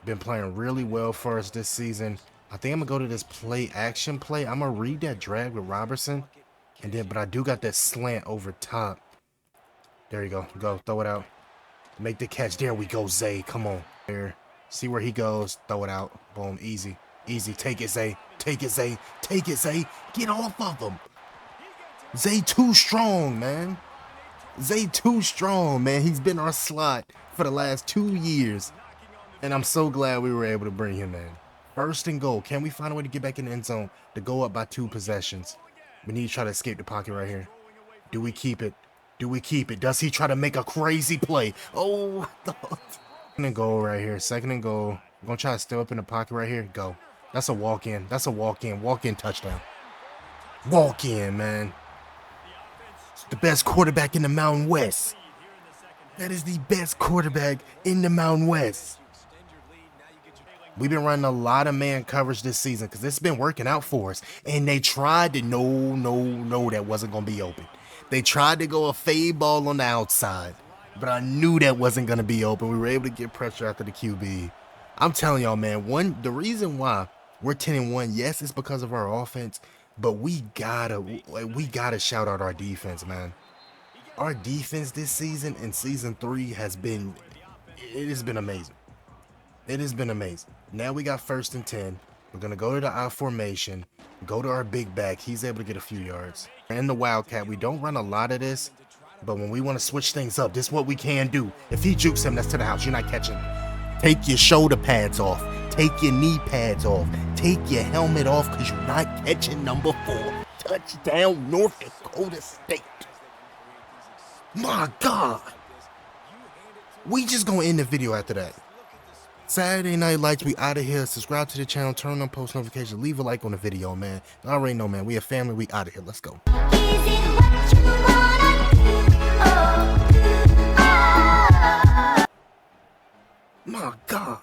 S1: Been playing really well for us this season. I think I'm going to go to this action play. I'm going to read that drag with Robertson. But I do got that slant over top. There you go. Go. Throw it out. Make the catch. There we go, Zay. Come on. There. See where he goes. Throw it out. Boom. Easy. Take it, Zay. Get off of him. Zay too strong, man. He's been our slot for the last 2 years. And I'm so glad we were able to bring him in. First and goal. Can we find a way to get back in the end zone to go up by 2 possessions? We need to try to escape the pocket right here. Do we keep it? Do we keep it? Does he try to make a crazy play? Oh, second and goal right here. Second and goal. I'm going to try to stay up in the pocket right here. Go. That's a walk-in. That's a walk-in. Walk-in touchdown. Walk-in, man. The best quarterback in the Mountain West. That is the best quarterback in the Mountain West. We've been running a lot of man coverage this season because it's been working out for us. And they tried to no, that wasn't going to be open. They tried to go a fade ball on the outside, but I knew that wasn't going to be open. We were able to get pressure after the QB. I'm telling y'all, man, the reason why we're 10-1, yes, it's because of our offense, but we gotta shout out our defense, man. Our defense this season in season 3 has been amazing. It has been amazing. Now we got 1st and 10. We're gonna go to the I formation, go to our big back. He's able to get a few yards. And the Wildcat, we don't run a lot of this, but when we want to switch things up, this is what we can do. If he jukes him, that's to the house. You're not catching. Take your shoulder pads off. Take your knee pads off. Take your helmet off because you're not catching number 4. Touchdown, North Dakota State. My God. We just gonna end the video after that. Saturday Night Lights, we out of here. Subscribe to the channel, turn on post notifications, leave a like on the video, man. I already know, man. We a family, we out of here. Let's go. My God.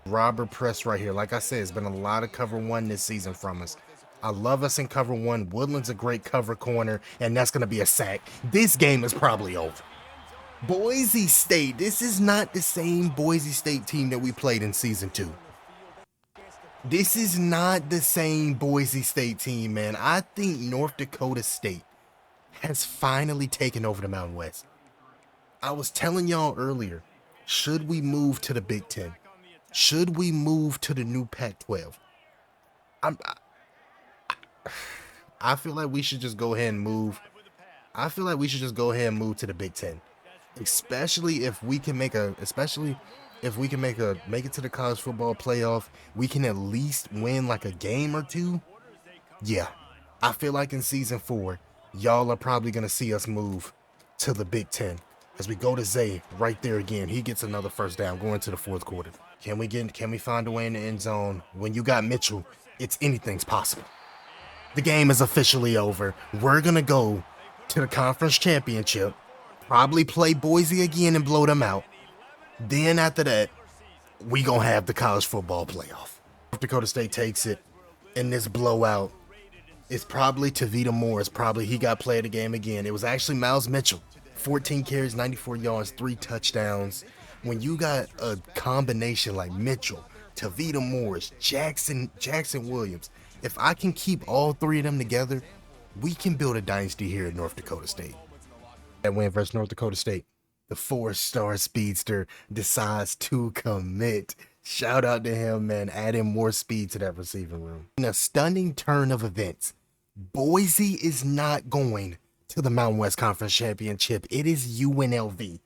S1: Robert Press right here. Like I said, it's been a lot of cover 1 this season from us. I love us in cover 1. Woodland's a great cover corner, and that's going to be a sack. This game is probably over. Boise State. This is not the same Boise State team that we played in season 2. This is not the same Boise State team, man. I think North Dakota State has finally taken over the Mountain West. I was telling y'all earlier, should we move to the Big Ten? Should we move to the new Pac-12? I feel like we should just go ahead and move. I feel like we should just go ahead and move to the Big Ten. Especially if we can make it to the college football playoff, we can at least win like a game or 2. Yeah, I feel like in season 4, y'all are probably going to see us move to the Big Ten. As we go to Zay right there again, he gets another first down going to the 4th quarter. Can we find a way in the end zone? When you got Mitchell, anything's possible. The game is officially over. We're going to go to the conference championship, probably play Boise again and blow them out. Then after that, we going to have the college football playoff. North Dakota State takes it in this blowout. It's probably Tavita Moore. He got play of the game again. It was actually Miles Mitchell. 14 carries, 94 yards, 3 touchdowns. When you got a combination like Mitchell, Tavita Morris, Jackson Williams, if I can keep all 3 of them together, we can build a dynasty here at North Dakota State. That win versus North Dakota State. The 4-star speedster decides to commit. Shout out to him, man, adding more speed to that receiving room. In a stunning turn of events, Boise is not going to the Mountain West Conference Championship. It is UNLV.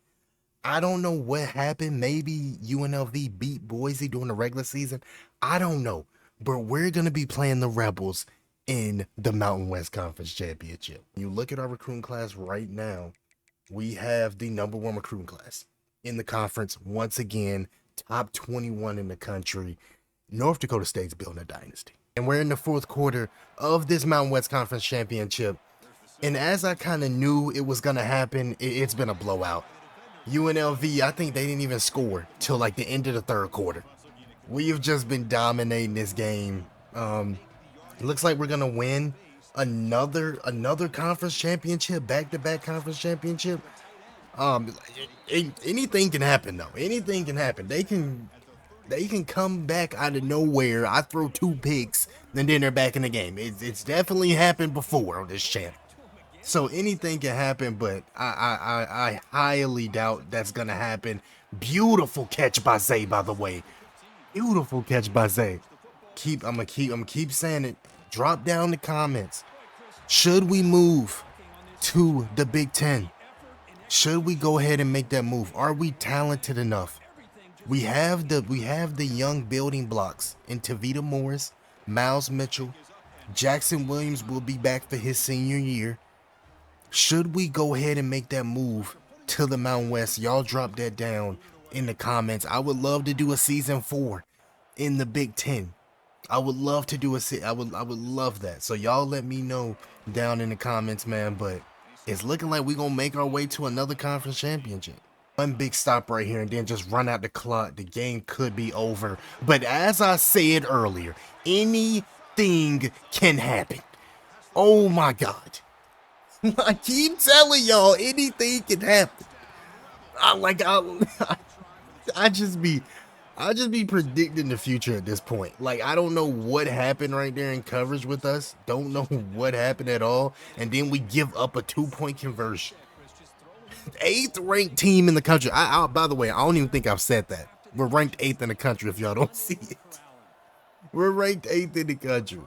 S1: I don't know what happened. Maybe UNLV beat Boise during the regular season. I don't know. But we're going to be playing the Rebels in the Mountain West Conference Championship. You look at our recruiting class right now, we have the #1 recruiting class in the conference. Once again, top 21 in the country. North Dakota State's building a dynasty. And we're in the 4th quarter of this Mountain West Conference Championship. And as I kind of knew it was going to happen, it's been a blowout. UNLV, I think they didn't even score till like the end of the 3rd quarter. We have just been dominating this game. It looks like we're going to win another conference championship, back-to-back conference championship. Anything can happen, though. Anything can happen. They can come back out of nowhere. I throw 2 picks, and then they're back in the game. It's definitely happened before on this channel. So anything can happen, but I highly doubt that's going to happen. Beautiful catch by Zay, by the way. Beautiful catch by Zay. I'm gonna keep saying it. Drop down the comments. Should we move to the Big Ten? Should we go ahead and make that move? Are we talented enough We have the young building blocks in Tavita Morris, Miles Mitchell, Jackson Williams will be back for his senior year. Should we go ahead and make that move to the Mountain West? Y'all drop that down in the comments. I would love to do a season 4 in the Big Ten. I would love to do I would love that. So y'all let me know down in the comments, man. But it's looking like we're gonna make our way to another conference championship. One big stop right here and then just run out the clock. The game could be over. But as I said earlier, anything can happen. Oh my God. I keep telling y'all, anything can happen. I, I just be predicting the future at this point. Like, I don't know what happened right there in coverage with us. Don't know what happened at all. And then we give up a 2-point conversion. 8th ranked team in the country. By the way, I don't even think I've said that. We're ranked 8th in the country if y'all don't see it. We're ranked 8th in the country.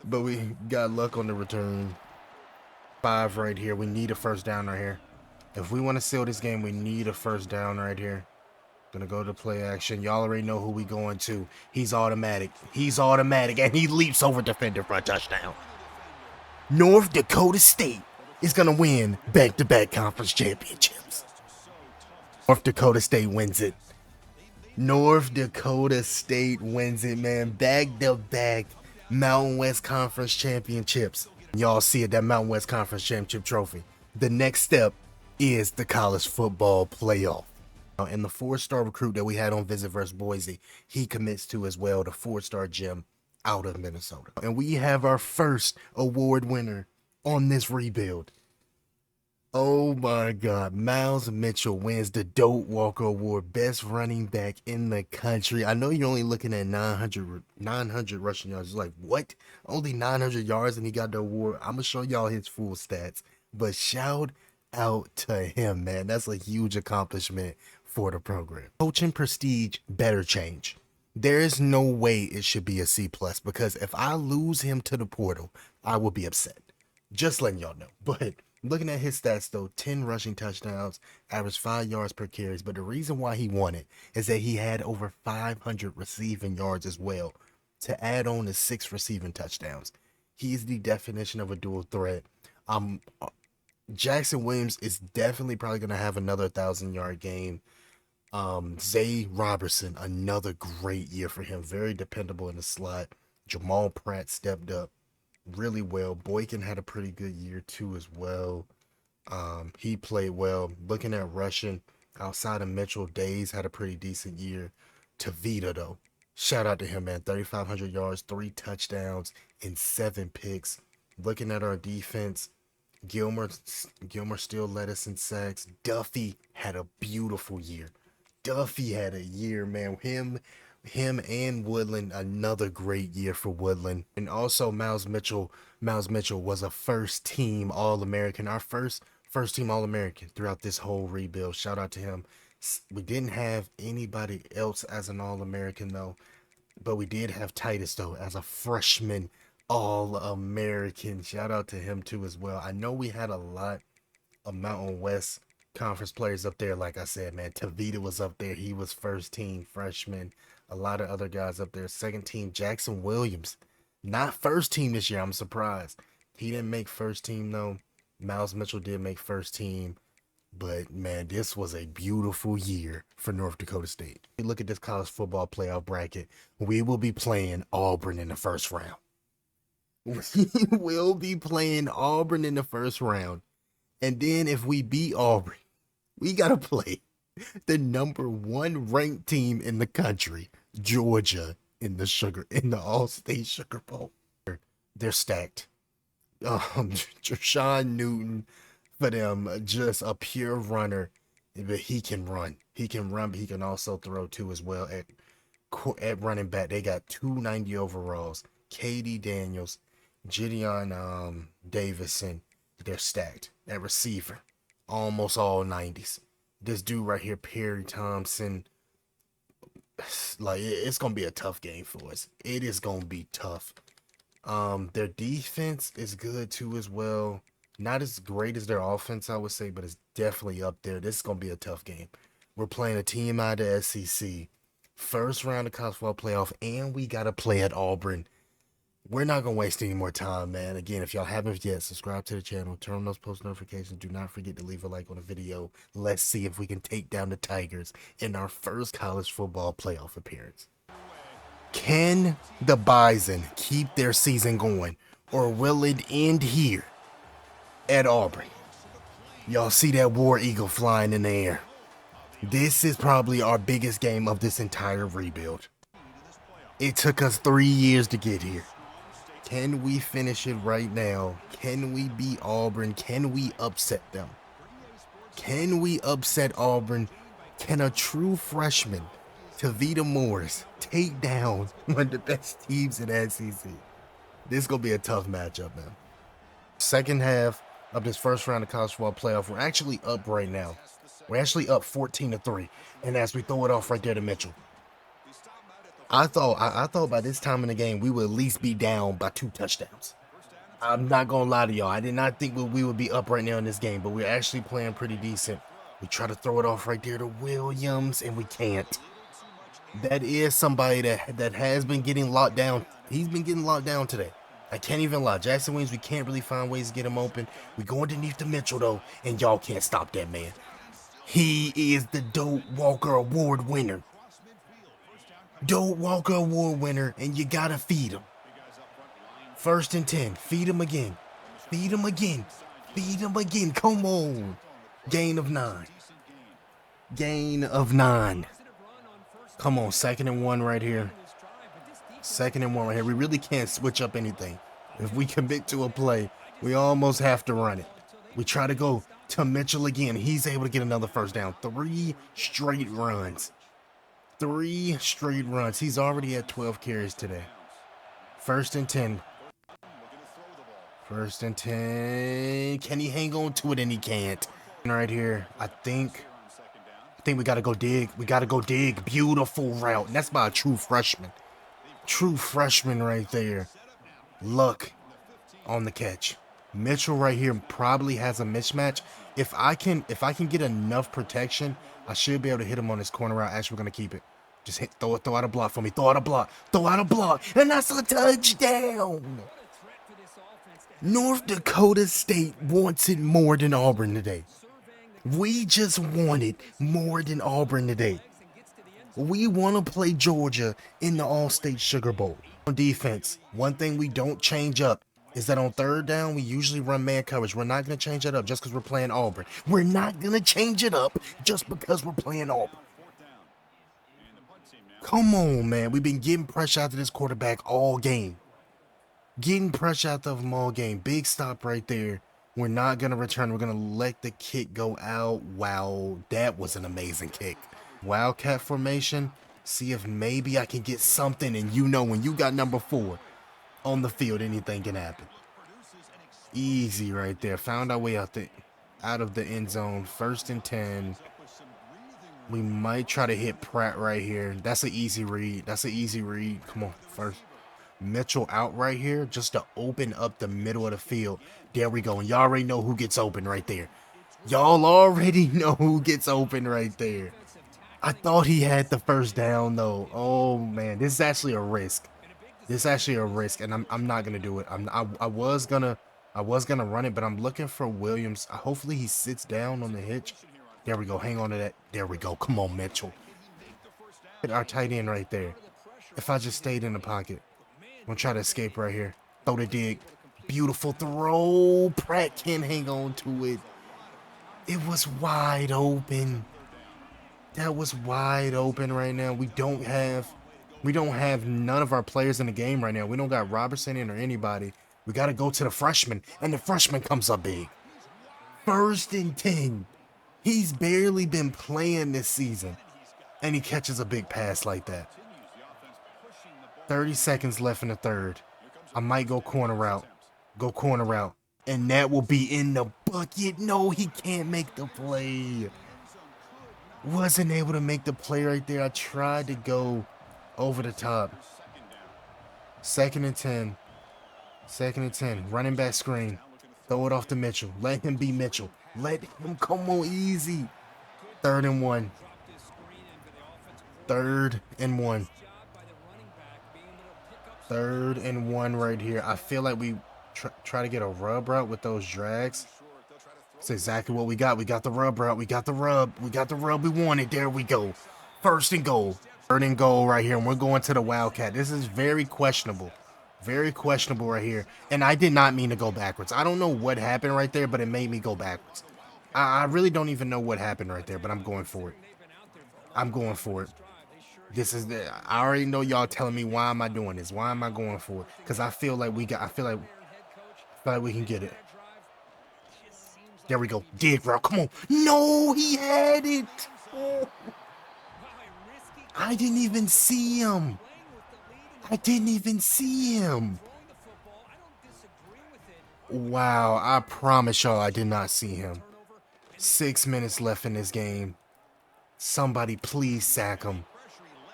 S1: But we got luck on the return. 5 right here. We need a first down right here. If we want to seal this game, we need a first down right here. Gonna go to play action. Y'all already know who we going to. He's automatic. He's automatic. And he leaps over defender for a touchdown. North Dakota State is gonna win back-to-back conference championships. North Dakota State wins it. North Dakota State wins it, man. Back-to-back Mountain West Conference championships. Y'all see it, that Mountain West Conference championship trophy. The next step is the college football playoff. And the 4-star recruit that we had on visit versus Boise, he commits to as well, the 4-star gym out of Minnesota. And we have our first award winner on this rebuild. Oh my God, Miles Mitchell wins the Doak Walker Award, best running back in the country. I know you're only looking at 900 rushing yards. It's like, what? Only 900 yards and he got the award? I'm going to show y'all his full stats. But shout out to him, man. That's a huge accomplishment for the program. Coaching prestige better change. There is no way it should be a C+, because if I lose him to the portal, I will be upset. Just letting y'all know. But looking at his stats though, 10 rushing touchdowns, average 5 yards per carries. But the reason why he won it is that he had over 500 receiving yards as well, to add on to 6 receiving touchdowns. He's the definition of a dual threat. Jackson Williams is definitely probably going to have another 1,000-yard game. Zay Robertson, another great year for him. Very dependable in the slot. Jamal Pratt stepped up really well. Boykin had a pretty good year too as well. He played well. Looking at rushing, outside of Mitchell, Days had a pretty decent year. Tavita though, shout out to him, man. 3,500 yards, 3 touchdowns, and 7 picks. Looking at our defense, Gilmer still led us in sacks. Duffy had a beautiful year. Duffy had a year, man. Him and Woodland, another great year for Woodland. And also Miles Mitchell was a first team All-American. Our first team All-American throughout this whole rebuild. Shout out to him. We didn't have anybody else as an All-American though, but we did have Titus though as a freshman All-American. Shout out to him too as well. I know we had a lot of Mountain West Conference players up there. Like I said, man, Tavita was up there. He was first team freshman. A lot of other guys up there. Second team, Jackson Williams. Not first team this year. I'm surprised. He didn't make first team though. Miles Mitchell did make first team. But man, this was a beautiful year for North Dakota State. Look at this college football playoff bracket. We will be playing Auburn in the first round. We will be playing Auburn in the first round. And then if we beat Auburn, we got to play the number 1 ranked team in the country, Georgia, in the All-State Sugar Bowl. They're stacked. Jashawn Newton for them, just a pure runner, but he can run. He can run, but he can also throw too as well. At running back, they got 290 overalls. Katie Daniels, Gideon Davison, they're stacked. At receiver, almost all 90s. This dude right here, Perry Thompson, like it's gonna be a tough game for us. It is gonna be tough. Their defense is good too as well. Not as great as their offense, I would say, but it's definitely up there. This is gonna be a tough game. We're playing a team out of the SEC. First round of college football playoff, and we got to play at Auburn. We're not going to waste any more time, man. Again, if y'all haven't yet, subscribe to the channel. Turn on those post notifications. Do not forget to leave a like on the video. Let's see if we can take down the Tigers in our first college football playoff appearance. Can the Bison keep their season going, or will it end here at Auburn? Y'all see that War Eagle flying in the air. This is probably our biggest game of this entire rebuild. It took us 3 years to get here. Can we finish it right now? Can we beat Auburn? Can we upset them? Can we upset Auburn? Can a true freshman, Tavita Morris, take down one of the best teams in the SEC? This is going to be a tough matchup, man. Second half of this first round of college football playoff, we're actually up right now. We're actually up 14-3. And as we throw it off right there to Mitchell. I thought by this time in the game we would at least be down by 2 touchdowns. I'm not gonna lie to y'all. I did not think we would be up right now in this game, but we're actually playing pretty decent. We try to throw it off right there to Williams, and we can't. That is somebody that has been getting locked down. He's been getting locked down today. I can't even lie. Jackson Williams, we can't really find ways to get him open. We go underneath the Mitchell though, and y'all can't stop that man. He is the Doak Walker Award winner. Doak Walker Award winner, and you gotta feed him. 1st and 10. Feed him again. Feed him again. Feed him again. Come on. Gain of 9. Gain of 9. Come on. 2nd and 1 right here. 2nd and 1 right here. We really can't switch up anything. If we commit to a play, we almost have to run it. We try to go to Mitchell again. He's able to get another first down. 3 straight runs. 3 straight runs. He's already at 12 carries today. 1st and 10. 1st and 10. Can he hang on to it? And he can't. Right here, I think we gotta go dig. We gotta go dig. Beautiful route. And that's by a true freshman. True freshman right there. Luck on the catch. Mitchell right here probably has a mismatch. If I can get enough protection, I should be able to hit him on this corner route. Actually, we're gonna keep it. Just throw out a block for me. Throw out a block. Throw out a block. And that's a touchdown. North Dakota State wants it more than Auburn today. We just want it more than Auburn today. We want to play Georgia in the All-State Sugar Bowl. On defense, one thing we don't change up is that on 3rd down, we usually run man coverage. We're not going to change it up just because we're playing Auburn. We're not going to change it up just because we're playing Auburn. Come on, man. We've been getting pressure out of this quarterback all game. Getting pressure out of him all game. Big stop right there. We're not going to return. We're going to let the kick go out. Wow, that was an amazing kick. Wildcat formation. See if maybe I can get something. And you know when you got number 4 on the field, anything can happen. Easy right there. Found our way out of the end zone. 1st and 10. We might try to hit Pratt right here. That's an easy read. That's an easy read. Come on, first. Mitchell out right here just to open up the middle of the field. There we go. And y'all already know who gets open right there. Y'all already know who gets open right there. I thought he had the first down, though. Oh, man. This is actually a risk. This is actually a risk, and I'm not going to do it. I was gonna run it, but I'm looking for Williams. Hopefully he sits down on the hitch. There we go. Hang on to that. There we go. Come on, Mitchell. Hit our tight end right there. If I just stayed in the pocket. I'm going to try to escape right here. Throw the dig. Beautiful throw. Pratt can't hang on to it. It was wide open. That was wide open right now. We don't have none of our players in the game right now. We don't got Robertson in or anybody. We got to go to the freshman, and the freshman comes up big. 1st and 10. He's barely been playing this season, and he catches a big pass like that. 30 seconds left in the 3rd. I might go corner route. Go corner route. And that will be in the bucket. No, he can't make the play. Wasn't able to make the play right there. I tried to go over the top. 2nd and 10. 2nd and 10. Running back screen. Throw it off to Mitchell. Let him be Mitchell. Let him come on easy. 3rd and 1. Third and 1. 3rd and 1 right here. I feel like we try to get a rub route with those drags. That's exactly what we got. We got the rub route. We got the rub. We got the rub we wanted. There we go. 1st and goal. 3rd and goal right here. And we're going to the Wildcat. This is very questionable. Very questionable right here. And I did not mean to go backwards. I don't know what happened right there, but it made me go backwards. I really don't even know what happened right there, but I'm going for it. I'm going for it. This is the. I already know y'all telling me why am I doing this? Why am I going for it? Because I feel like we got. I feel like we can get it. There we go. Dig route. Come on. No, he had it. Oh. I didn't even see him. I didn't even see him. Wow. I promise y'all I did not see him. 6 minutes left in this game. Somebody please sack him.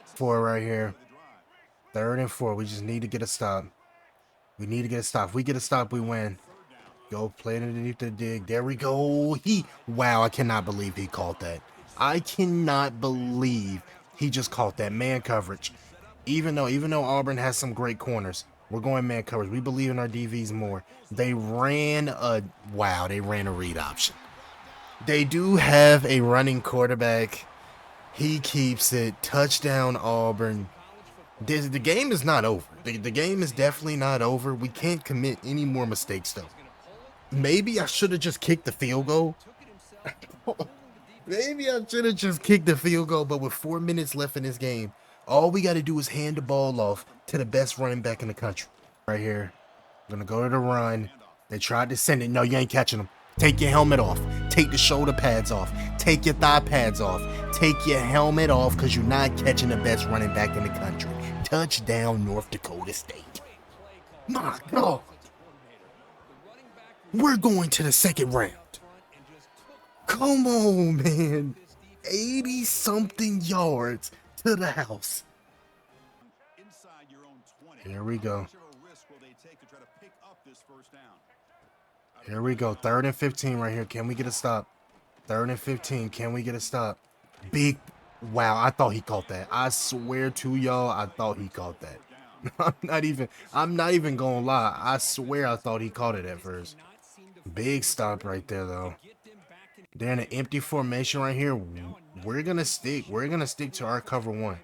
S1: 4 right here. 3rd and 4. We just need to get a stop. We need to get a stop. If we get a stop, we win. Go play it underneath the dig. There we go. Wow, I cannot believe he caught that. I cannot believe he just caught that. Man coverage. Even though Auburn has some great corners, we're going man coverage. We believe in our DVs more. They ran a read option. They do have a running quarterback. He keeps it. Touchdown, Auburn. The game is not over. The game is definitely not over. We can't commit any more mistakes, though. Maybe I should have just kicked the field goal. Maybe I should have just kicked the field goal, but with 4 minutes left in this game, all we got to do is hand the ball off to the best running back in the country. Right here. I'm going to go to the run. They tried to send it. No, you ain't catching them. Take your helmet off. Take the shoulder pads off. Take your thigh pads off. Take your helmet off because you're not catching the best running back in the country. Touchdown, North Dakota State. My God. We're going to the 2nd round. Come on, man. 80-something yards to the house. Here we go. Here we go. 3rd and 15 right here. Can we get a stop? 3rd and 15. Can we get a stop? Big. Wow, I thought he caught that. I swear to y'all, I thought he caught that. I'm not even gonna lie. I swear I thought he caught it at first. Big stop right there, though. They're in an empty formation right here. We're gonna stick to our cover 1.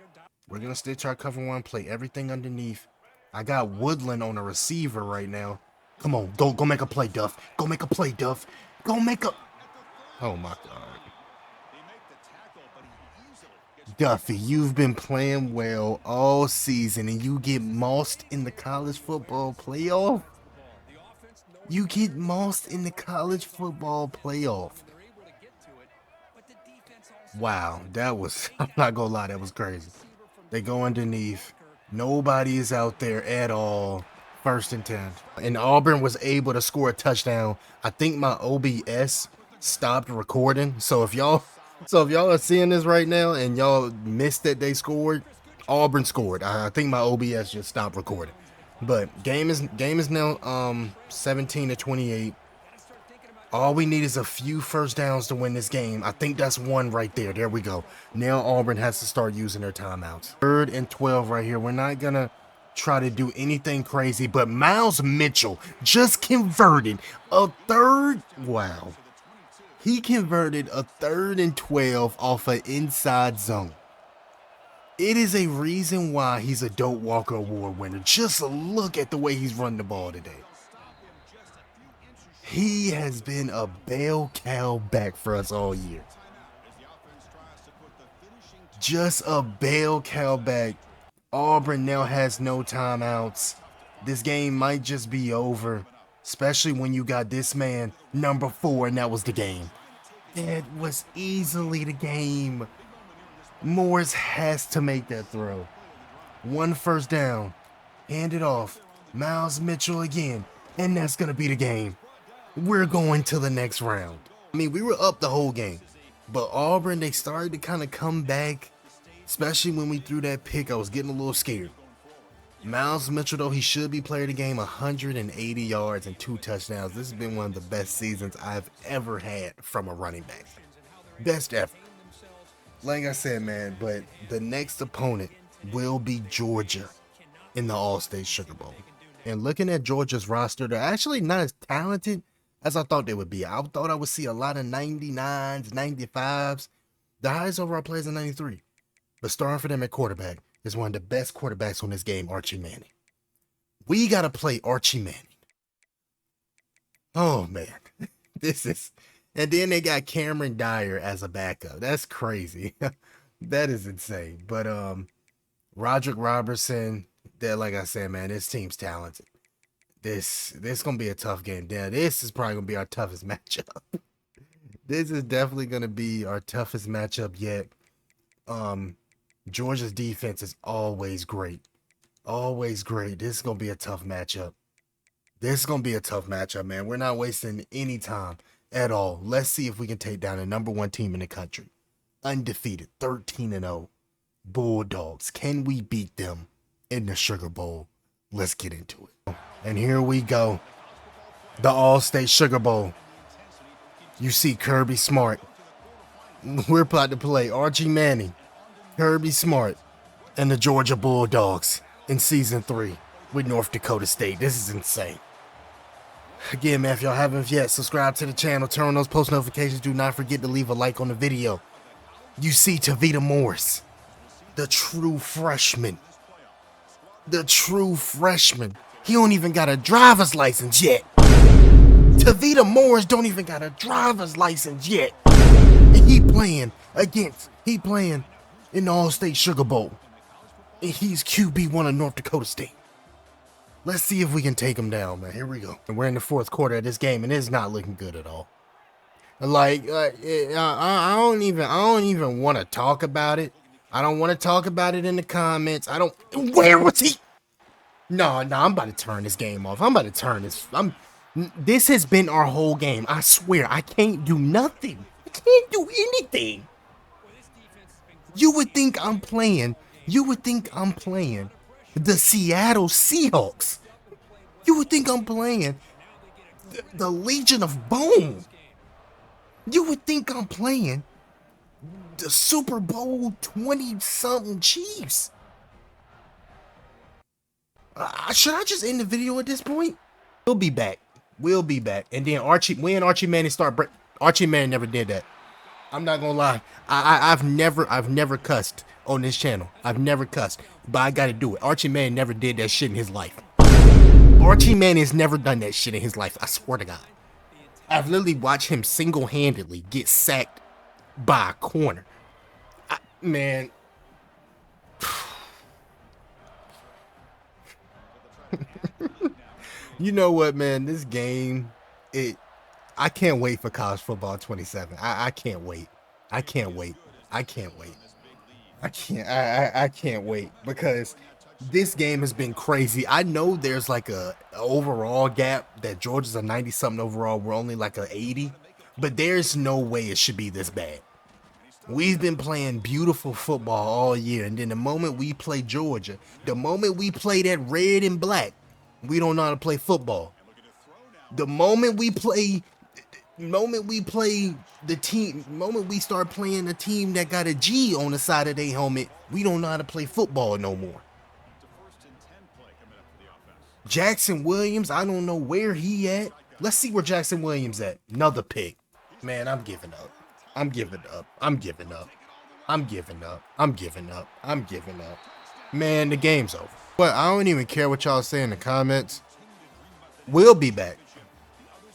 S1: We're gonna stick to our cover 1. Play everything underneath. I got Woodland on a receiver right now. Come on, go make a play, Duff. Go make a play, Duff. Go make a. Oh my God. Duffy, you've been playing well all season, and you get mossed in the college football playoff. You get mossed in the college football playoff. Wow, that was, I'm not gonna lie, that was crazy. They go underneath. Nobody is out there at all. 1st and 10. And Auburn was able to score a touchdown. I think my OBS stopped recording. So if y'all are seeing this right now and y'all missed that they scored, Auburn scored. I think my OBS just stopped recording. But game is now 17-28. All we need is a few first downs to win this game. I think that's 1 right there. There we go. Now Auburn has to start using their timeouts. 3rd and 12 right here. We're not gonna try to do anything crazy, but Miles Mitchell just converted a 3rd. Wow. He converted a 3rd and 12 off an inside zone. It is a reason why he's a Doak Walker Award winner. Just look at the way he's run the ball today. He has been a bell cow back for us all year. Just a bell cow back. Auburn now has no timeouts. This game might just be over, especially when you got this man, number 4, and that was the game. That was easily the game. Morris has to make that throw. 1 first down. Hand it off. Miles Mitchell again. And that's going to be the game. We're going to the next round. I mean, we were up the whole game. But Auburn, they started to kind of come back. Especially when we threw that pick, I was getting a little scared. Miles Mitchell, though, he should be player of the game. 180 yards and 2 touchdowns. This has been one of the best seasons I've ever had from a running back. Best ever. like I said, man, but the next opponent will be Georgia in the All-State Sugar Bowl. And looking at Georgia's roster, they're actually not as talented as I thought they would be. I thought I would see a lot of 99s, 95s. The highest overall player is a 93. But starting for them at quarterback is one of the best quarterbacks on this game, Archie Manning. We got to play Archie Manning. Oh, man. This is... And then they got Cameron Dyer as a backup. That's crazy. That is insane. But Roderick Robertson, that, like I said, man, this team's talented. This gonna be a tough game. Damn, this is probably gonna be our toughest matchup. This is definitely gonna be our toughest matchup yet. Georgia's defense is always great. Always great. This is gonna be a tough matchup. This is gonna be a tough matchup, man. We're not wasting any time at all. Let's see if we can take down the #1 team in the country. Undefeated, 13-0. Bulldogs. Can we beat them in the Sugar Bowl? Let's get into it. And here we go. The All-State Sugar Bowl. You see Kirby Smart. We're about to play Archie Manning, Kirby Smart, and the Georgia Bulldogs in Season 3 with North Dakota State. This is insane. Again, man, if y'all haven't yet, subscribe to the channel, turn on those post notifications. Do not forget to leave a like on the video. You see Tavita Morris, the true freshman. The true freshman. He don't even got a driver's license yet. Tavita Morris don't even got a driver's license yet. And he playing in the All-State Sugar Bowl. And he's QB1 of North Dakota State. Let's see if we can take him down, man. Here we go. And we're in the fourth quarter of this game, and it's not looking good at all. I don't even want to talk about it. I don't want to talk about it in the comments. Where was he? No, I'm about to turn this game off. I'm about to turn this. This has been our whole game. I swear, I can't do nothing. I can't do anything. You would think I'm playing the Seattle Seahawks. You would think I'm playing the Legion of Boom. You would think I'm playing the Super Bowl 20-something Chiefs. Should I just end the video at this point? We'll be back. And then we and Archie Manning Archie Manning never did that. I'm not gonna lie. I've never cussed on this channel. I've never cussed, but I gotta do it. Archie Manning never did that shit in his life. Archie Manning has never done that shit in his life. I swear to God. I've literally watched him single-handedly get sacked by a corner. Man. You know what, man? This game, I can't wait for college football 27. I can't wait. I can't wait because this game has been crazy. I know there's like a overall gap that Georgia's a 90-something overall. We're only like a 80, but there's no way it should be this bad. We've been playing beautiful football all year, and then the moment we play Georgia, the moment we play that red and black, we don't know how to play football. The moment we start playing a team that got a G on the side of their helmet, we don't know how to play football no more. Jackson Williams, I don't know where he at. Let's see where Jackson Williams at. Another pick. Man, I'm giving up. Man, the game's over. But I don't even care what y'all say in the comments. We'll be back.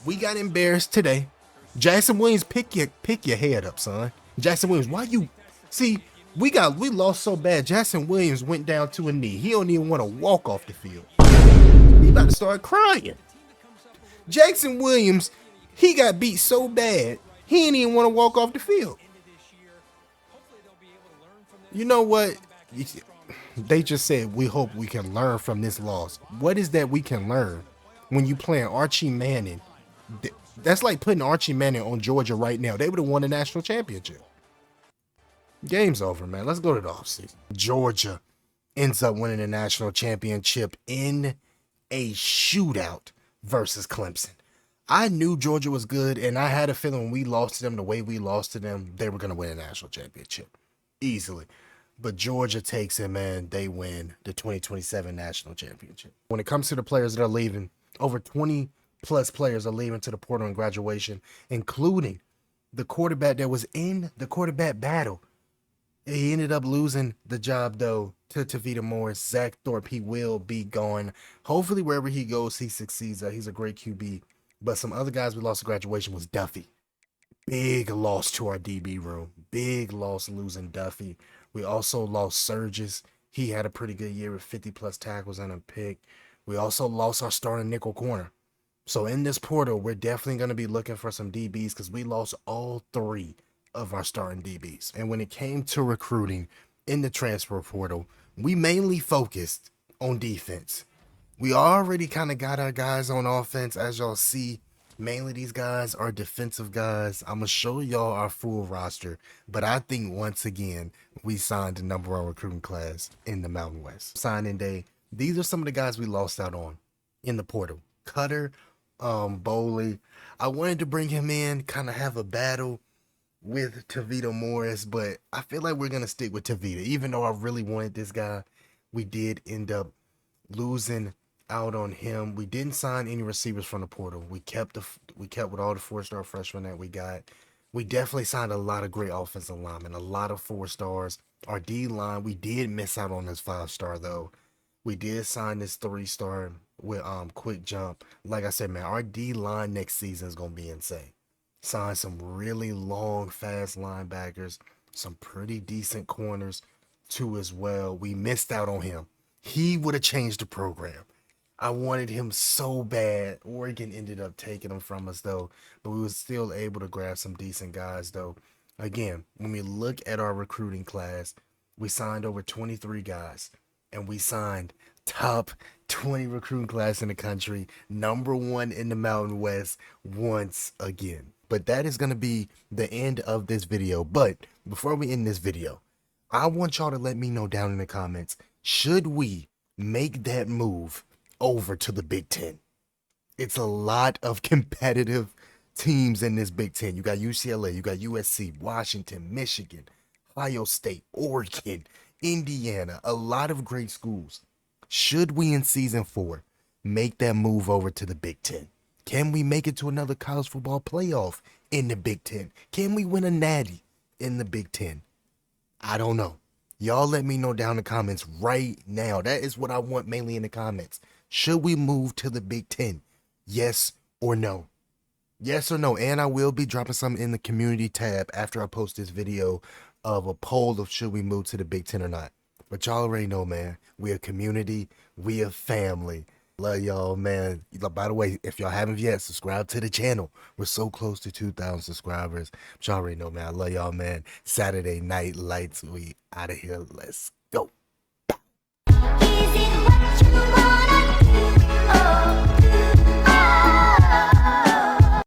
S1: We got embarrassed today. Jackson Williams, pick your head up, son. Jackson Williams, why you... See, we lost so bad. Jackson Williams went down to a knee. He don't even want to walk off the field. He about to start crying. Jackson Williams, he got beat so bad, he didn't even want to walk off the field. You know what? They just said, we hope we can learn from this loss. What is that we can learn when you playing Archie Manning? That's like putting Archie Manning on Georgia right now. They would have won the national championship. Game's over, man. Let's go to the offseason. Georgia ends up winning the national championship in a shootout versus Clemson. I knew Georgia was good, and I had a feeling when we lost to them the way we lost to them, they were going to win a national championship. easily. But Georgia takes it, man. They win the 2027 national championship. When it comes to the players that are leaving, over 20 plus players are leaving to the portal and graduation, including the quarterback that was in the quarterback battle. He ended up losing the job, though, to Tavita Morris. Zach Thorpe, he will be gone. Hopefully, wherever he goes, he succeeds. He's a great QB. But some other guys we lost to graduation was Duffy. Big loss to our DB room. Big loss losing Duffy. We also lost Surges. He had a pretty good year with 50-plus tackles and a pick. We also lost our starting nickel corner. So in this portal, we're definitely going to be looking for some DBs because we lost all 3 of our starting DBs. And when it came to recruiting in the transfer portal, we mainly focused on defense. We already kind of got our guys on offense, as y'all see. Mainly these guys are defensive guys. I'm going to show y'all our full roster. But I think once again, we signed the #1 recruiting class in the Mountain West. Signing day. These are some of the guys we lost out on in the portal. Cutter, Bowley. I wanted to bring him in, kind of have a battle with Tavita Morris, but I feel like we're going to stick with Tavita. Even though I really wanted this guy, we did end up losing out on him. We didn't sign any receivers from the portal. We kept with all the 4-star freshmen that we got. We definitely signed a lot of great offensive linemen, a lot of 4 stars. Our D-line, we did miss out on this 5-star, though. We did sign this 3-star with quick jump. Like I said, man, our D-line next season is going to be insane. Signed some really long, fast linebackers, some pretty decent corners too as well. We missed out on him. He would have changed the program. I wanted him so bad. Oregon ended up taking him from us, though, but we were still able to grab some decent guys, though. Again, when we look at our recruiting class, we signed over 23 guys, and we signed top 20 recruiting class in the country, #1 in the Mountain West once again. But that is going to be the end of this video. But before we end this video, I want y'all to let me know down in the comments, should we make that move over to the Big Ten? It's a lot of competitive teams in this Big Ten. You got UCLA, you got USC, Washington, Michigan, Ohio State, Oregon, Indiana, a lot of great schools. Should we in season 4 make that move over to the Big Ten? Can we make it to another college football playoff in the Big Ten? Can we win a natty in the Big Ten? I don't know. Y'all let me know down in the comments right now. That is what I want mainly in the comments. Should we move to the Big Ten? Yes or no? Yes or no? And I will be dropping something in the community tab after I post this video of a poll of should we move to the Big Ten or not. But y'all already know, man. We a community. We a family. Love y'all, man. By the way, if y'all haven't yet, subscribe to the channel. We're so close to 2,000 subscribers. But y'all already know, man. I love y'all, man. Saturday Night Lights. We out of here. Let's go. Is it what you want?